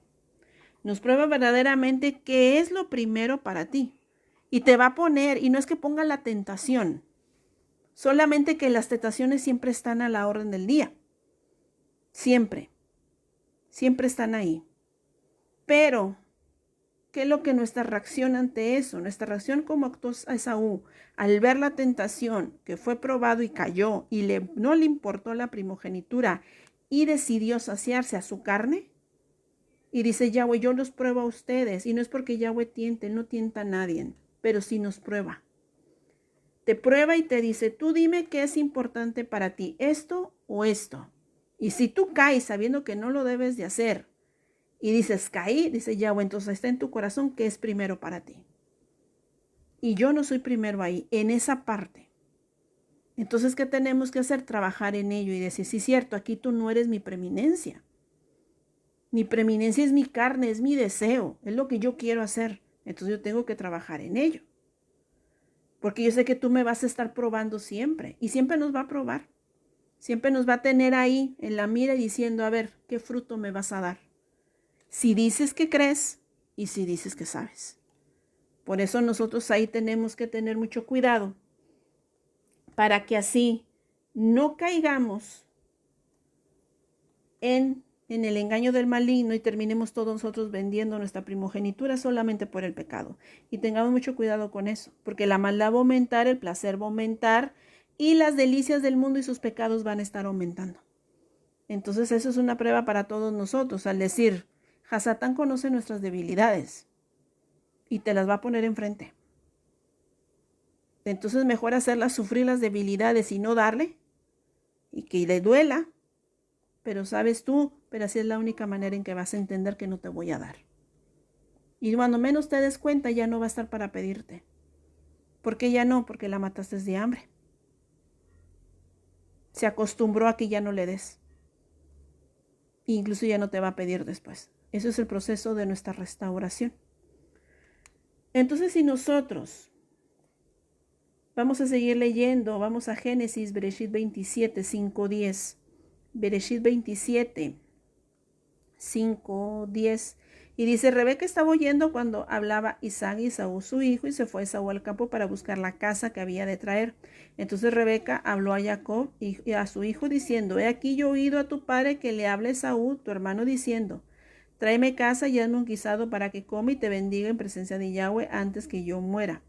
Nos prueba verdaderamente qué es lo primero para ti. Y te va a poner, y no es que ponga la tentación, solamente que las tentaciones siempre están a la orden del día. Siempre. Siempre están ahí. Pero, ¿qué es lo que nuestra reacción ante eso? Nuestra reacción como actuó Esaú al ver la tentación que fue probado y cayó y no le importó la primogenitura y decidió saciarse a su carne. Y dice Yahweh, yo los pruebo a ustedes. Y no es porque Yahweh tiente, Él no tienta a nadie, pero sí nos prueba. Te prueba y te dice, tú dime qué es importante para ti, esto o esto. Y si tú caes sabiendo que no lo debes de hacer y dices, caí, dice Yahweh, entonces está en tu corazón qué es primero para ti. Y yo no soy primero ahí, en esa parte. Entonces, ¿qué tenemos que hacer? Trabajar en ello y decir, sí, cierto, aquí tú no eres mi preeminencia. Mi preeminencia es mi carne, es mi deseo, es lo que yo quiero hacer. Entonces yo tengo que trabajar en ello. Porque yo sé que tú me vas a estar probando siempre. Y siempre nos va a probar. Siempre nos va a tener ahí en la mira diciendo, a ver, ¿qué fruto me vas a dar? Si dices que crees y si dices que sabes. Por eso nosotros ahí tenemos que tener mucho cuidado. Para que así no caigamos en el engaño del maligno y terminemos todos nosotros vendiendo nuestra primogenitura solamente por el pecado. Y tengamos mucho cuidado con eso, porque la maldad va a aumentar, el placer va a aumentar y las delicias del mundo y sus pecados van a estar aumentando. Entonces eso es una prueba para todos nosotros, al decir, Hasatán conoce nuestras debilidades y te las va a poner enfrente. Entonces mejor hacerlas sufrir las debilidades y no darle y que le duela. Pero sabes tú, pero así es la única manera en que vas a entender que no te voy a dar. Y cuando menos te des cuenta, ya no va a estar para pedirte. ¿Por qué ya no? Porque la mataste de hambre. Se acostumbró a que ya no le des. E incluso ya no te va a pedir después. Eso es el proceso de nuestra restauración. Entonces, si nosotros vamos a seguir leyendo, vamos a Génesis, Bereshit 27, 5, 10. Bereshit 27, 5, 10. Y dice, Rebeca estaba oyendo cuando hablaba Isaac y Esaú su hijo, y se fue Esaú al campo para buscar la casa que había de traer. Entonces Rebeca habló a Jacob y a su hijo diciendo, he aquí yo he oído a tu padre que le hable Esaú, tu hermano, diciendo, tráeme casa y hazme un guisado para que coma y te bendiga en presencia de Yahweh antes que yo muera.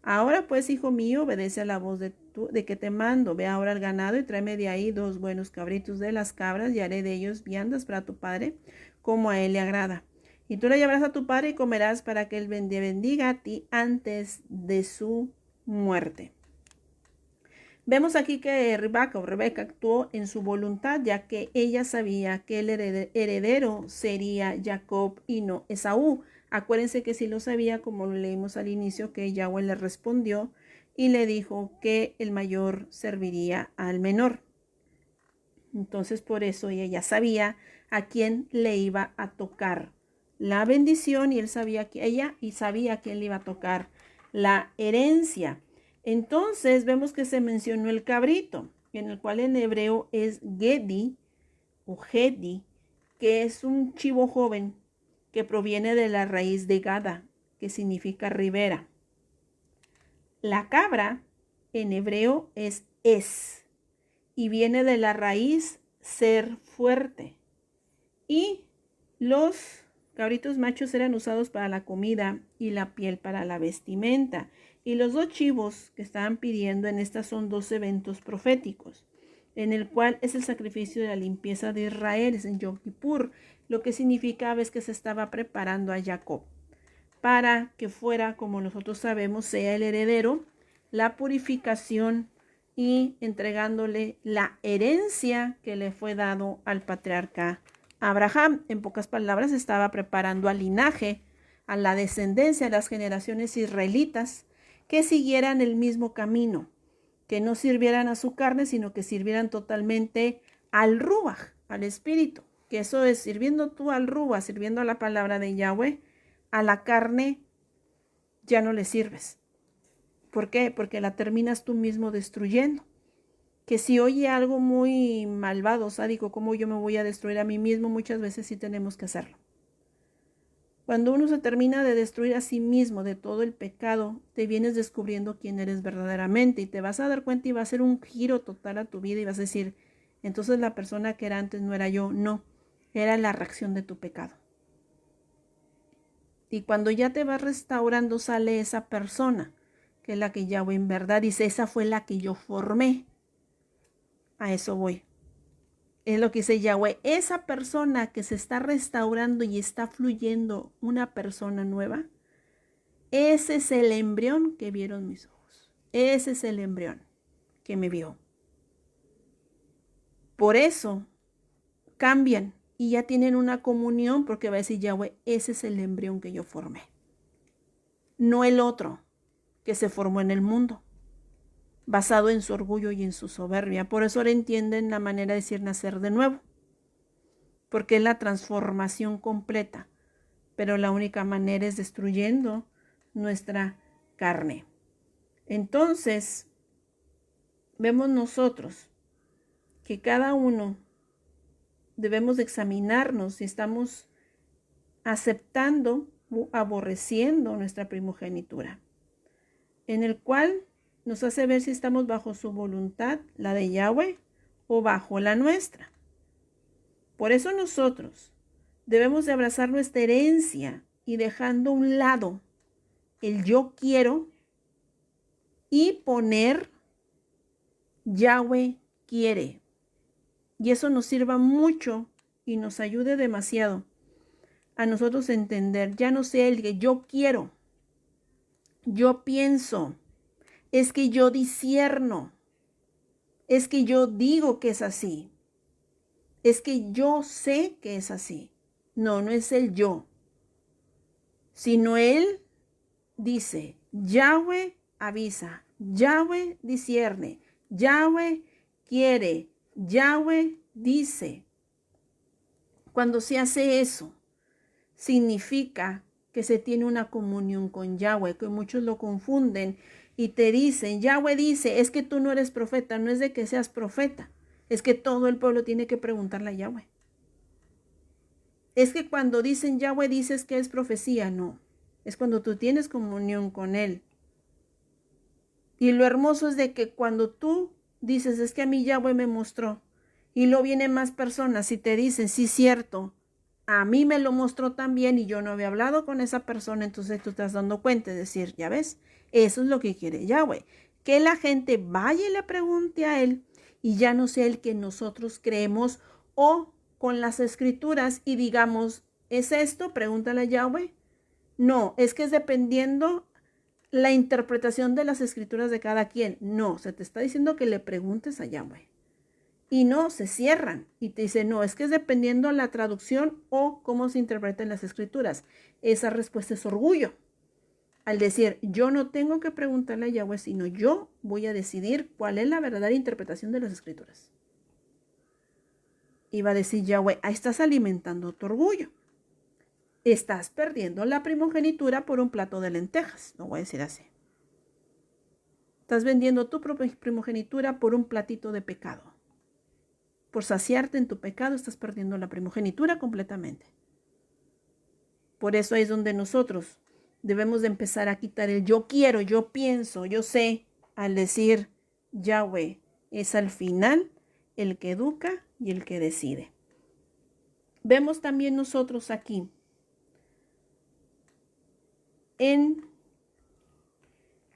Ahora pues, hijo mío, obedece a la voz de que te mando. Ve ahora al ganado y tráeme de ahí 2 buenos cabritos de las cabras y haré de ellos viandas para tu padre, como a él le agrada. Y tú le llevarás a tu padre y comerás para que él bendiga a ti antes de su muerte. Vemos aquí que Rebeca actuó en su voluntad, ya que ella sabía que el heredero sería Jacob y no Esaú. Acuérdense que sí lo sabía, como lo leímos al inicio, que Yahweh le respondió y le dijo que el mayor serviría al menor. Entonces por eso ella ya sabía a quién le iba a tocar la bendición y ella sabía a quién le iba a tocar la herencia. Entonces vemos que se mencionó el cabrito, en el cual en hebreo es Gedi o Gedi, que es un chivo joven que proviene de la raíz de Gada, que significa ribera. La cabra en hebreo es y viene de la raíz ser fuerte. Y los cabritos machos eran usados para la comida y la piel para la vestimenta. Y los 2 chivos que estaban pidiendo en estas son 2 eventos proféticos, en el cual es el sacrificio de la limpieza de Israel, es en Yom Kippur, lo que significaba es que se estaba preparando a Jacob para que fuera, como nosotros sabemos, sea el heredero, la purificación y entregándole la herencia que le fue dado al patriarca Abraham. En pocas palabras, estaba preparando al linaje, a la descendencia, a las generaciones israelitas que siguieran el mismo camino, que no sirvieran a su carne, sino que sirvieran totalmente al Ruach, al Espíritu. Que eso es, sirviendo tú al Ruach, sirviendo a la palabra de Yahweh, a la carne ya no le sirves. ¿Por qué? Porque la terminas tú mismo destruyendo. Que si oye algo muy malvado, sádico, como yo me voy a destruir a mí mismo, muchas veces sí tenemos que hacerlo. Cuando uno se termina de destruir a sí mismo de todo el pecado, te vienes descubriendo quién eres verdaderamente y te vas a dar cuenta y va a ser un giro total a tu vida y vas a decir, entonces la persona que era antes no era yo, no, era la reacción de tu pecado. Y cuando ya te vas restaurando sale esa persona, que es la que Yahweh en verdad dice, esa fue la que yo formé. A eso voy. Es lo que dice Yahweh. Esa persona que se está restaurando y está fluyendo una persona nueva, ese es el embrión que vieron mis ojos. Ese es el embrión que me vio. Por eso cambian y ya tienen una comunión porque va a decir Yahweh, ese es el embrión que yo formé. No el otro que se formó en el mundo, basado en su orgullo y en su soberbia. Por eso ahora entienden la manera de decir nacer de nuevo, porque es la transformación completa, pero la única manera es destruyendo nuestra carne. Entonces, vemos nosotros que cada uno debemos de examinarnos si estamos aceptando o aborreciendo nuestra primogenitura, en el cual nos hace ver si estamos bajo su voluntad, la de Yahweh, o bajo la nuestra. Por eso nosotros debemos de abrazar nuestra herencia y dejando a un lado el yo quiero y poner Yahweh quiere. Y eso nos sirva mucho y nos ayude demasiado a nosotros entender, ya no sea el que yo quiero, yo pienso, es que yo discierno, es que yo digo que es así, es que yo sé que es así. No, no es el yo, sino él dice, Yahweh avisa, Yahweh discierne, Yahweh quiere, Yahweh dice. Cuando se hace eso, significa que se tiene una comunión con Yahweh, que muchos lo confunden y te dicen, Yahweh dice, es que tú no eres profeta, no es de que seas profeta, es que todo el pueblo tiene que preguntarle a Yahweh. Es que cuando dicen Yahweh dices que es profecía, no, es cuando tú tienes comunión con él. Y lo hermoso es de que cuando tú dices, es que a mí Yahweh me mostró, y luego vienen más personas y te dicen, sí, cierto, a mí me lo mostró también y yo no había hablado con esa persona, entonces tú te estás dando cuenta de decir, ya ves, eso es lo que quiere Yahweh, que la gente vaya y le pregunte a él y ya no sea el que nosotros creemos o con las escrituras y digamos, ¿es esto? Pregúntale a Yahweh. No, es que es dependiendo la interpretación de las escrituras de cada quien. No, se te está diciendo que le preguntes a Yahweh. Y no, se cierran y te dicen, no, es que es dependiendo la traducción o cómo se interpretan las escrituras. Esa respuesta es orgullo. Al decir, yo no tengo que preguntarle a Yahweh, sino yo voy a decidir cuál es la verdadera interpretación de las escrituras. Y va a decir Yahweh, ahí estás alimentando tu orgullo. Estás perdiendo la primogenitura por un plato de lentejas. No voy a decir así. Estás vendiendo tu primogenitura por un platito de pecado. Por saciarte en tu pecado, estás perdiendo la primogenitura completamente. Por eso es donde nosotros debemos de empezar a quitar el yo quiero, yo pienso, yo sé, al decir Yahweh es al final el que educa y el que decide. Vemos también nosotros aquí en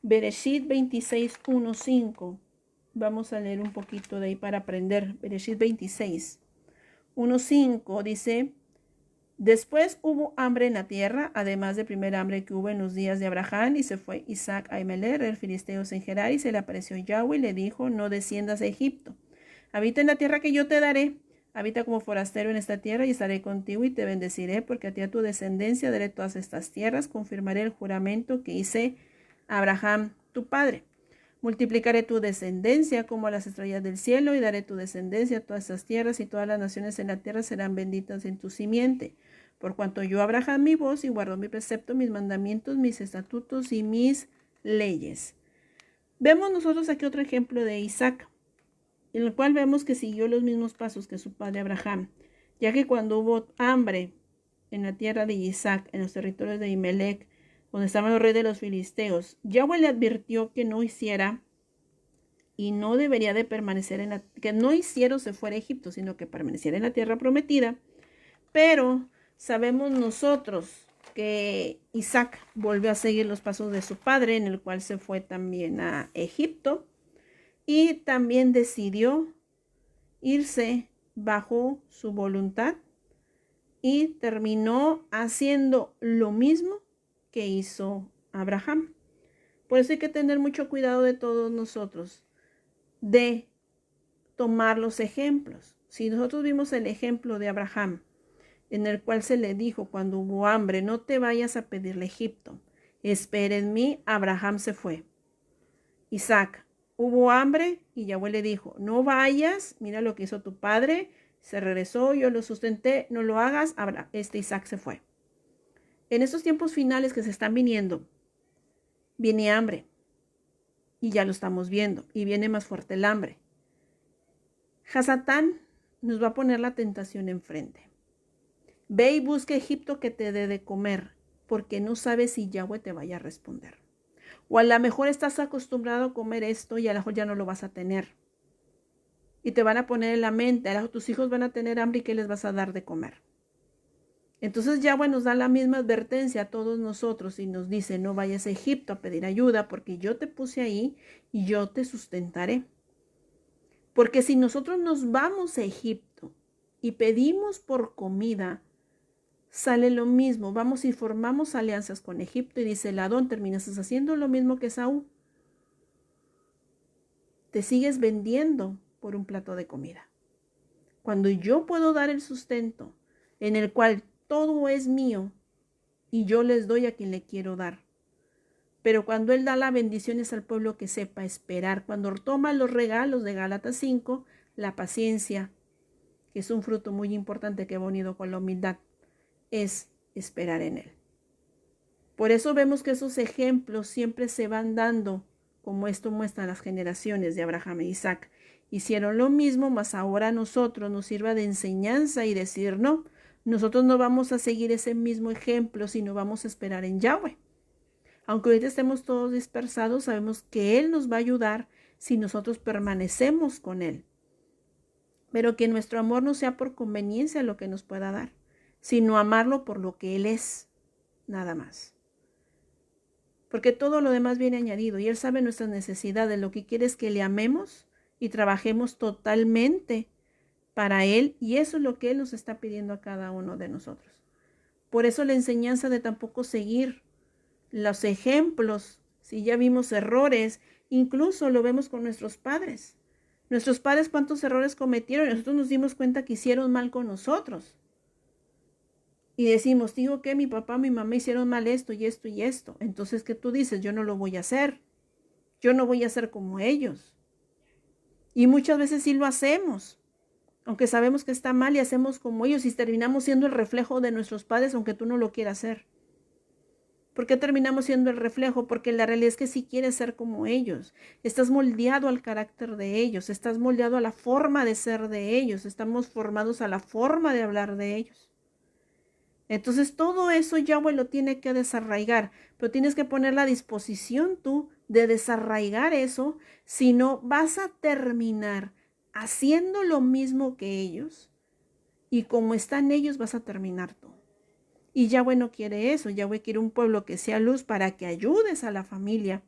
Bereshit 26, 1, 5. Vamos a leer un poquito de ahí para aprender. Bereshit 26, 1, 5 dice: Después hubo hambre en la tierra, además del primer hambre que hubo en los días de Abraham, y se fue Isaac a Ahimelech, el filisteo en Gerar, y se le apareció Yahweh y le dijo: No desciendas a Egipto. Habita en la tierra que yo te daré. Habita como forastero en esta tierra y estaré contigo y te bendeciré, porque a ti a tu descendencia daré todas estas tierras. Confirmaré el juramento que hice a Abraham, tu padre. Multiplicaré tu descendencia como las estrellas del cielo y daré tu descendencia a todas estas tierras, y todas las naciones en la tierra serán benditas en tu simiente. Por cuanto yo Abraham mi voz y guardo mi precepto, mis mandamientos, mis estatutos y mis leyes. Vemos nosotros aquí otro ejemplo de Isaac, en el cual vemos que siguió los mismos pasos que su padre Abraham, ya que cuando hubo hambre en la tierra de Isaac, en los territorios de Ahimelech, donde estaban los reyes de los filisteos, Yahweh le advirtió que no hiciera y no debería de permanecer que no hiciera se fuera a Egipto, sino que permaneciera en la tierra prometida. Pero sabemos nosotros que Isaac volvió a seguir los pasos de su padre, en el cual se fue también a Egipto, y también decidió irse bajo su voluntad y terminó haciendo lo mismo que hizo Abraham. Por eso hay que tener mucho cuidado de todos nosotros, de tomar los ejemplos. Si nosotros vimos el ejemplo de Abraham, en el cual se le dijo cuando hubo hambre, no te vayas a pedirle a Egipto, espera en mí, Abraham se fue. Isaac, hubo hambre y Yahweh le dijo, no vayas, mira lo que hizo tu padre, se regresó, yo lo sustenté, no lo hagas, Isaac se fue. En estos tiempos finales que se están viniendo, viene hambre y ya lo estamos viendo y viene más fuerte el hambre. Hasatán nos va a poner la tentación enfrente. Ve y busca Egipto que te dé de comer, porque no sabes si Yahweh te vaya a responder. O a lo mejor estás acostumbrado a comer esto y a lo mejor ya no lo vas a tener. Y te van a poner en la mente, tus hijos van a tener hambre y ¿qué les vas a dar de comer? Entonces Yahweh nos da la misma advertencia a todos nosotros y nos dice, no vayas a Egipto a pedir ayuda porque yo te puse ahí y yo te sustentaré. Porque si nosotros nos vamos a Egipto y pedimos por comida, sale lo mismo. Vamos y formamos alianzas con Egipto y dice el Adón, terminas haciendo lo mismo que Saúl. Te sigues vendiendo por un plato de comida. Cuando yo puedo dar el sustento en el cual todo es mío y yo les doy a quien le quiero dar. Pero cuando Él da la bendición es al pueblo que sepa esperar. Cuando toma los regalos de Gálatas 5, la paciencia, que es un fruto muy importante que va unido con la humildad, es esperar en Él. Por eso vemos que esos ejemplos siempre se van dando, como esto muestran las generaciones de Abraham e Isaac. Hicieron lo mismo, mas ahora a nosotros nos sirva de enseñanza y decir, no, nosotros no vamos a seguir ese mismo ejemplo, sino vamos a esperar en Yahweh. Aunque ahorita estemos todos dispersados, sabemos que Él nos va a ayudar si nosotros permanecemos con Él. Pero que nuestro amor no sea por conveniencia lo que nos pueda dar, sino amarlo por lo que Él es, nada más. Porque todo lo demás viene añadido y Él sabe nuestras necesidades. Lo que quiere es que le amemos y trabajemos totalmente para Él, y eso es lo que Él nos está pidiendo a cada uno de nosotros. Por eso la enseñanza de tampoco seguir los ejemplos, si ya vimos errores, incluso lo vemos con nuestros padres. Nuestros padres cuántos errores cometieron y nosotros nos dimos cuenta que hicieron mal con nosotros. Y decimos, digo que mi papá, mi mamá hicieron mal esto y esto y esto. Entonces, ¿qué tú dices? Yo no lo voy a hacer. Yo no voy a hacer como ellos. Y muchas veces sí lo hacemos, aunque sabemos que está mal y hacemos como ellos y terminamos siendo el reflejo de nuestros padres, aunque tú no lo quieras hacer. ¿Por qué terminamos siendo el reflejo? Porque la realidad es que sí quieres ser como ellos. Estás moldeado al carácter de ellos, estás moldeado a la forma de ser de ellos, estamos formados a la forma de hablar de ellos. Entonces todo eso Yahweh lo tiene que desarraigar, pero tienes que poner la disposición tú de desarraigar eso, si no vas a terminar haciendo lo mismo que ellos y como están ellos vas a terminar tú. Y Yahweh no quiere eso, Yahweh quiere un pueblo que sea luz para que ayudes a la familia.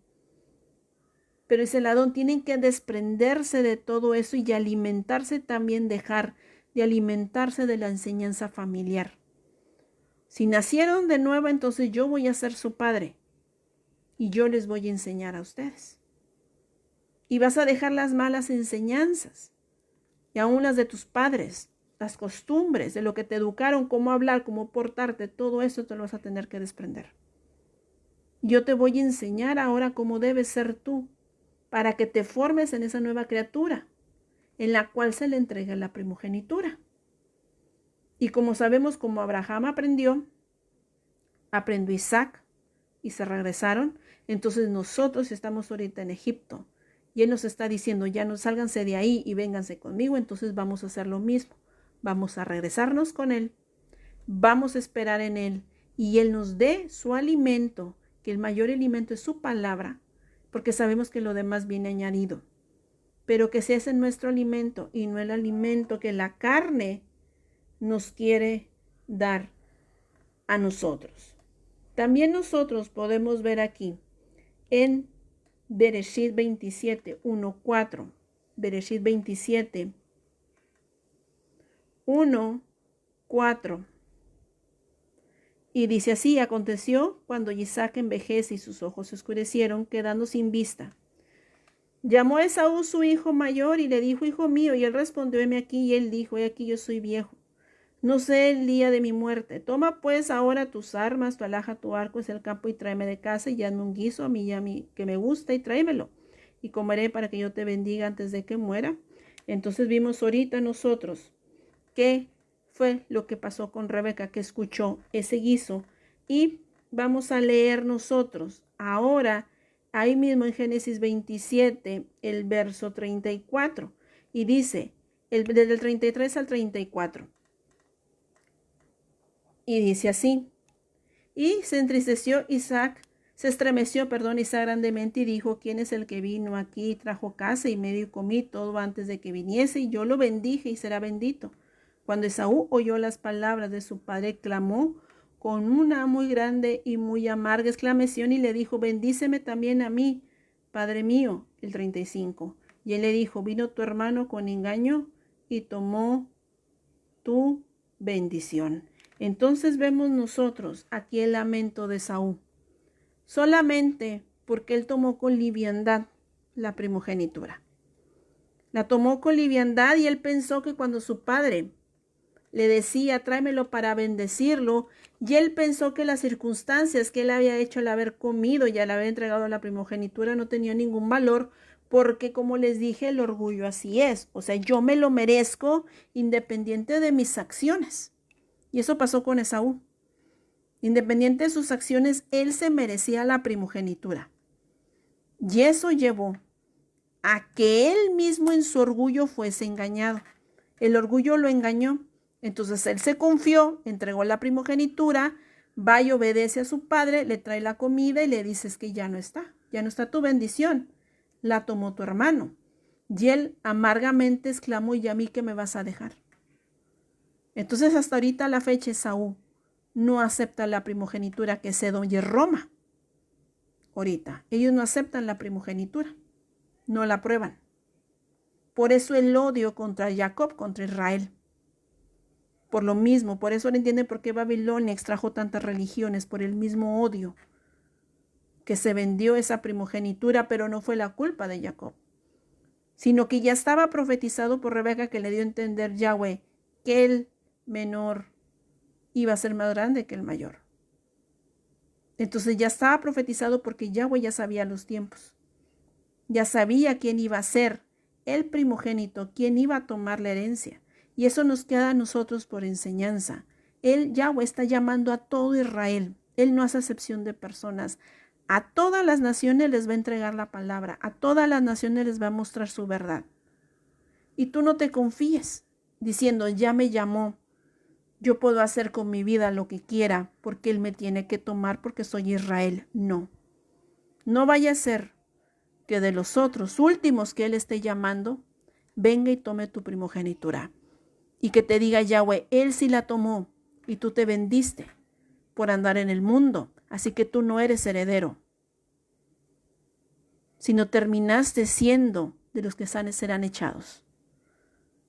Pero ese ladón tienen que desprenderse de todo eso y alimentarse también, dejar de alimentarse de la enseñanza familiar. Si nacieron de nuevo, entonces yo voy a ser su padre y yo les voy a enseñar a ustedes. Y vas a dejar las malas enseñanzas y aún las de tus padres, las costumbres, de lo que te educaron, cómo hablar, cómo portarte, todo eso te lo vas a tener que desprender. Yo te voy a enseñar ahora cómo debes ser tú para que te formes en esa nueva criatura en la cual se le entrega la primogenitura. Y como sabemos, como Abraham aprendió Isaac y se regresaron, entonces nosotros estamos ahorita en Egipto y él nos está diciendo, ya no sálganse de ahí y vénganse conmigo, entonces vamos a hacer lo mismo, vamos a regresarnos con él, vamos a esperar en él y él nos dé su alimento, que el mayor alimento es su palabra, porque sabemos que lo demás viene añadido, pero que sea ese nuestro alimento y no el alimento que la carne nos quiere dar a nosotros. También nosotros podemos ver aquí en Bereshit 27, 1, 4. Bereshit 27, 1, 4. Y dice así, aconteció cuando Isaac envejece y sus ojos se oscurecieron, quedando sin vista. Llamó a Esaú su hijo mayor y le dijo, hijo mío, y él respondió, heme aquí, y él dijo, he aquí yo soy viejo. No sé el día de mi muerte. Toma pues ahora tus armas, tu alhaja, tu arco hacia el campo y tráeme de casa y hazme un guiso a mí y a mí que me gusta y tráemelo. Y comeré para que yo te bendiga antes de que muera. Entonces vimos ahorita nosotros qué fue lo que pasó con Rebeca, que escuchó ese guiso. Y vamos a leer nosotros ahora, ahí mismo en Génesis 27, el verso 34. Y dice, desde el 33 al 34. Y dice así, y se entristeció Isaac, se estremeció, Isaac grandemente y dijo, ¿quién es el que vino aquí y trajo casa y medio y comí todo antes de que viniese? Y yo lo bendije y será bendito. Cuando Esaú oyó las palabras de su padre, clamó con una muy grande y muy amarga exclamación y le dijo, bendíceme también a mí, padre mío, el 35. Y él le dijo, vino tu hermano con engaño y tomó tu bendición. Entonces vemos nosotros aquí el lamento de Esaú, solamente porque él tomó con liviandad la primogenitura. La tomó con liviandad y él pensó que cuando su padre le decía, tráemelo para bendecirlo, y él pensó que las circunstancias que él había hecho al haber comido y al haber entregado la primogenitura no tenía ningún valor, porque como les dije, el orgullo así es. O sea, yo me lo merezco independiente de mis acciones. Y eso pasó con Esaú. Independiente de sus acciones, él se merecía la primogenitura. Y eso llevó a que él mismo en su orgullo fuese engañado. El orgullo lo engañó. Entonces él se confió, entregó la primogenitura, va y obedece a su padre, le trae la comida y le dices que ya no está tu bendición, la tomó tu hermano. Y él amargamente exclamó, ¿y a mí qué me vas a dejar? Entonces hasta ahorita la fecha Esaú no acepta la primogenitura que se y Roma. Ahorita ellos no aceptan la primogenitura, no la aprueban. Por eso el odio contra Jacob, contra Israel. Por lo mismo, por eso no entienden por qué Babilonia extrajo tantas religiones, por el mismo odio que se vendió esa primogenitura, pero no fue la culpa de Jacob, sino que ya estaba profetizado por Rebeca, que le dio a entender Yahweh que el menor iba a ser más grande que el mayor. Entonces ya estaba profetizado porque Yahweh ya sabía los tiempos. Ya sabía quién iba a ser el primogénito, quién iba a tomar la herencia. Y eso nos queda a nosotros por enseñanza. Yahweh está llamando a todo Israel. Él no hace excepción de personas. A todas las naciones les va a entregar la palabra. A todas las naciones les va a mostrar su verdad. Y tú no te confíes diciendo, ya me llamó. Yo puedo hacer con mi vida lo que quiera porque Él me tiene que tomar porque soy Israel. No. No vaya a ser que de los otros últimos que Él esté llamando, venga y tome tu primogenitura. Y que te diga Yahweh, Él sí la tomó y tú te vendiste por andar en el mundo. Así que tú no eres heredero, sino terminaste siendo de los que serán echados.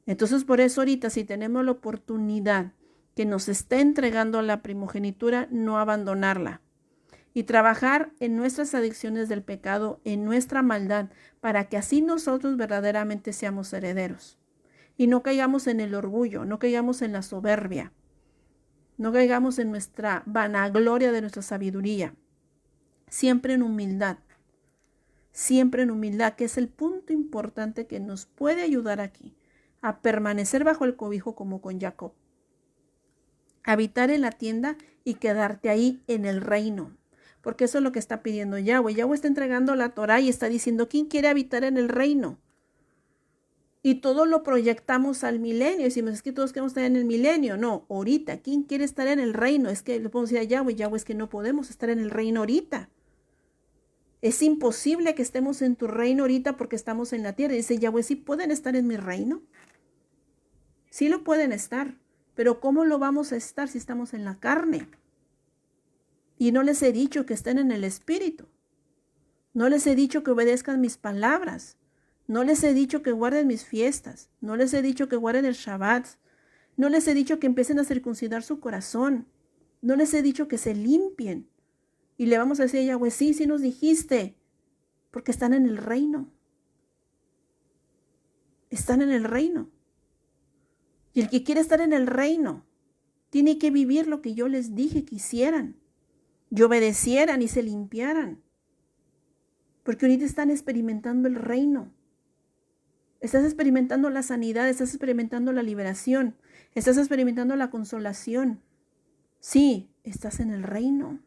Entonces por eso ahorita si tenemos la oportunidad que nos está entregando la primogenitura, no abandonarla. Y trabajar en nuestras adicciones del pecado, en nuestra maldad, para que así nosotros verdaderamente seamos herederos. Y no caigamos en el orgullo, no caigamos en la soberbia, no caigamos en nuestra vanagloria de nuestra sabiduría. Siempre en humildad, que es el punto importante que nos puede ayudar aquí, a permanecer bajo el cobijo como con Jacob. Habitar en la tienda y quedarte ahí en el reino. Porque eso es lo que está pidiendo Yahweh. Yahweh está entregando la Torah y está diciendo, ¿quién quiere habitar en el reino? Y todo lo proyectamos al milenio. Decimos, es que todos queremos estar en el milenio. No, ahorita, ¿quién quiere estar en el reino? Es que le podemos decir a Yahweh, es que no podemos estar en el reino ahorita. Es imposible que estemos en tu reino ahorita porque estamos en la tierra. Y dice Yahweh, ¿sí pueden estar en mi reino? Sí lo pueden estar. Pero ¿cómo lo vamos a estar si estamos en la carne? Y no les he dicho que estén en el espíritu. No les he dicho que obedezcan mis palabras. No les he dicho que guarden mis fiestas. No les he dicho que guarden el Shabbat. No les he dicho que empiecen a circuncidar su corazón. No les he dicho que se limpien. Y le vamos a decir a Yahweh, sí nos dijiste. Porque están en el reino. Están en el reino. Y el que quiere estar en el reino tiene que vivir lo que yo les dije que hicieran. Y obedecieran y se limpiaran. Porque ahorita están experimentando el reino. Estás experimentando la sanidad, estás experimentando la liberación, estás experimentando la consolación. Sí, estás en el reino.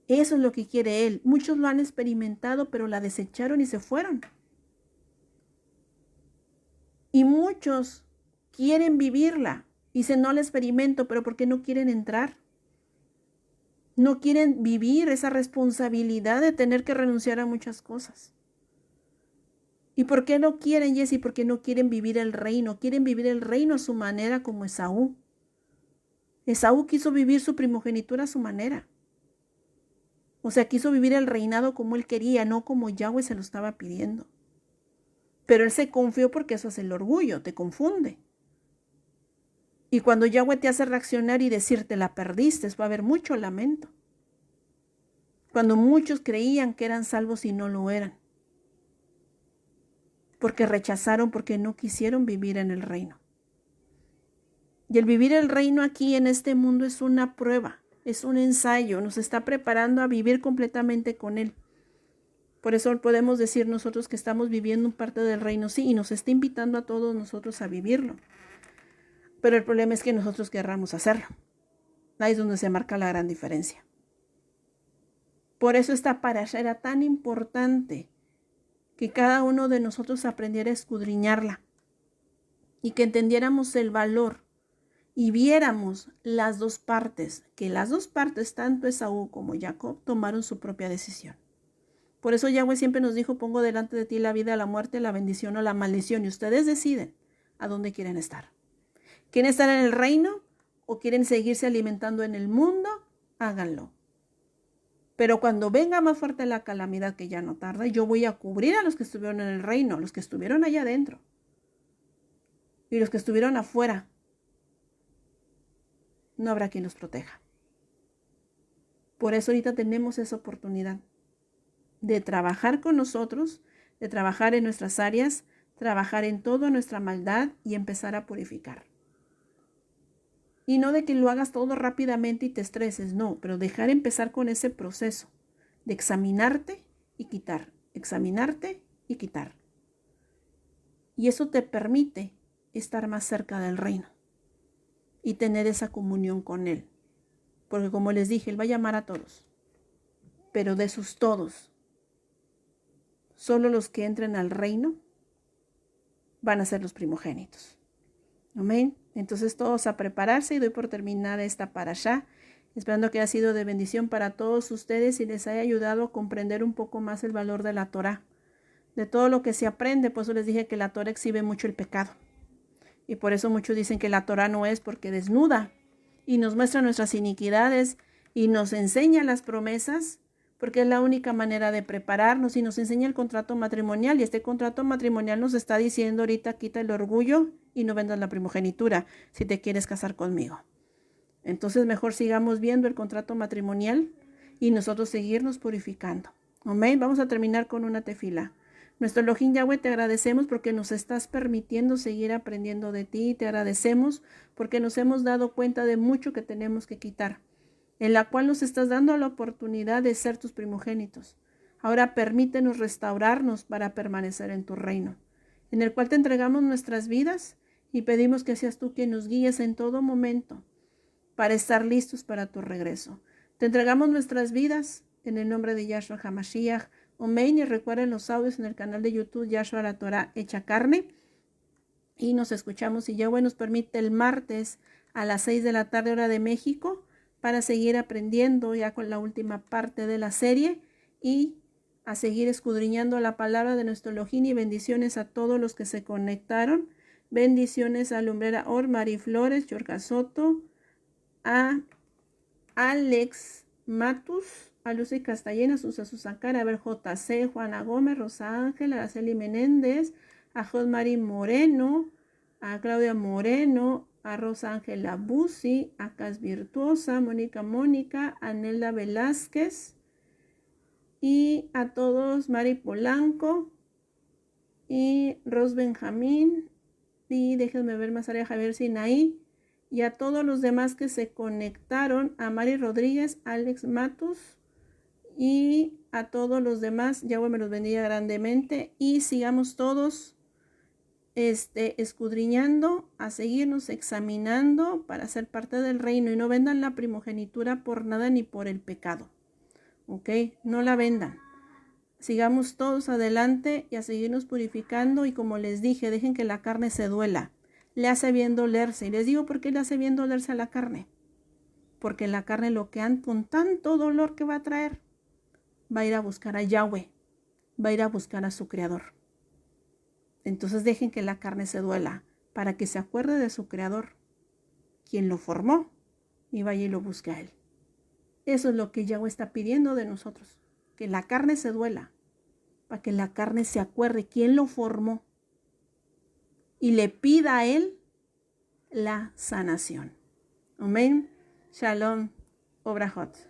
Eso es lo que quiere Él. Muchos lo han experimentado, pero la desecharon y se fueron. Y muchos quieren vivirla. Dicen, no la experimento, pero ¿por qué no quieren entrar? No quieren vivir esa responsabilidad de tener que renunciar a muchas cosas. ¿Y por qué no quieren, Jessy? Porque no quieren vivir el reino. Quieren vivir el reino a su manera como Esaú. Esaú quiso vivir su primogenitura a su manera. O sea, quiso vivir el reinado como él quería, no como Yahweh se lo estaba pidiendo. Pero él se confió porque eso es el orgullo, te confunde. Y cuando Yahweh te hace reaccionar y decirte la perdiste, va a haber mucho lamento. Cuando muchos creían que eran salvos y no lo eran. Porque rechazaron, porque no quisieron vivir en el reino. Y el vivir el reino aquí en este mundo es una prueba, es un ensayo, nos está preparando a vivir completamente con Él. Por eso podemos decir nosotros que estamos viviendo parte del reino, sí, y nos está invitando a todos nosotros a vivirlo. Pero el problema es que nosotros querramos hacerlo. Ahí es donde se marca la gran diferencia. Por eso esta parasha era tan importante, que cada uno de nosotros aprendiera a escudriñarla y que entendiéramos el valor y viéramos las dos partes, que las dos partes, tanto Esaú como Jacob, tomaron su propia decisión. Por eso Yahweh siempre nos dijo, pongo delante de ti la vida, la muerte, la bendición o la maldición, y ustedes deciden a dónde quieren estar. ¿Quieren estar en el reino o quieren seguirse alimentando en el mundo? Háganlo. Pero cuando venga más fuerte la calamidad, que ya no tarda, yo voy a cubrir a los que estuvieron en el reino, los que estuvieron allá adentro y los que estuvieron afuera. No habrá quien los proteja. Por eso ahorita tenemos esa oportunidad de trabajar con nosotros, de trabajar en nuestras áreas, trabajar en toda nuestra maldad y empezar a purificar. Y no de que lo hagas todo rápidamente y te estreses, no, pero dejar empezar con ese proceso de examinarte y quitar, examinarte y quitar. Y eso te permite estar más cerca del reino y tener esa comunión con Él. Porque como les dije, Él va a llamar a todos, pero de sus todos, solo los que entren al reino van a ser los primogénitos. Amén. Entonces todos a prepararse y doy por terminada esta parashá, esperando que haya sido de bendición para todos ustedes y les haya ayudado a comprender un poco más el valor de la Torá. De todo lo que se aprende, por eso les dije que la Torá exhibe mucho el pecado. Y por eso muchos dicen que la Torá no es porque desnuda y nos muestra nuestras iniquidades y nos enseña las promesas, porque es la única manera de prepararnos y nos enseña el contrato matrimonial. Y este contrato matrimonial nos está diciendo ahorita, quita el orgullo y no vendas la primogenitura si te quieres casar conmigo. Entonces mejor sigamos viendo el contrato matrimonial y nosotros seguirnos purificando. Amén. Vamos a terminar con una tefila. Nuestro Elohim Yahweh, te agradecemos porque nos estás permitiendo seguir aprendiendo de ti. Te agradecemos porque nos hemos dado cuenta de mucho que tenemos que quitar, en la cual nos estás dando la oportunidad de ser tus primogénitos. Ahora permítenos restaurarnos para permanecer en tu reino, en el cual te entregamos nuestras vidas y pedimos que seas tú quien nos guíes en todo momento para estar listos para tu regreso. Te entregamos nuestras vidas en el nombre de Yahshua HaMashiach. Amén. Y recuerden los audios en el canal de YouTube Yahshua la Torah hecha carne. Y nos escuchamos, si Yahweh nos permite, el martes a las 6 de la tarde hora de México para seguir aprendiendo ya con la última parte de la serie y a seguir escudriñando la palabra de nuestro Elohim. Y bendiciones a todos los que se conectaron. Bendiciones a Lumbrera Or, Mari Flores, Yorka Soto, a Alex Matus, a Lucy Castellana, Susa Susacara, a ver JC, Juana Gómez, Rosa Ángel, Araceli Menéndez, a Josmari Moreno, a Claudia Moreno, a Rosa Ángela Busi, a Cas Virtuosa, Mónica, a Nelda Velázquez y a todos, Mari Polanco y Ros Benjamín y déjenme ver más allá, Javier Sinaí, y a todos los demás que se conectaron, a Mari Rodríguez, Alex Matus y a todos los demás. Yahweh me los bendiga grandemente y sigamos todos escudriñando, a seguirnos examinando para ser parte del reino y no vendan la primogenitura por nada ni por el pecado. ¿Ok? No la vendan. Sigamos todos adelante y a seguirnos purificando y como les dije, dejen que la carne se duela. Le hace bien dolerse. Y les digo por qué le hace bien dolerse a la carne. Porque la carne lo que han con tanto dolor que va a traer, va a ir a buscar a Yahweh, va a ir a buscar a su Creador. Entonces dejen que la carne se duela para que se acuerde de su Creador, quien lo formó, y vaya y lo busque a Él. Eso es lo que Yahweh está pidiendo de nosotros, que la carne se duela, para que la carne se acuerde quién lo formó y le pida a Él la sanación. Amén. Shalom. Obrahot.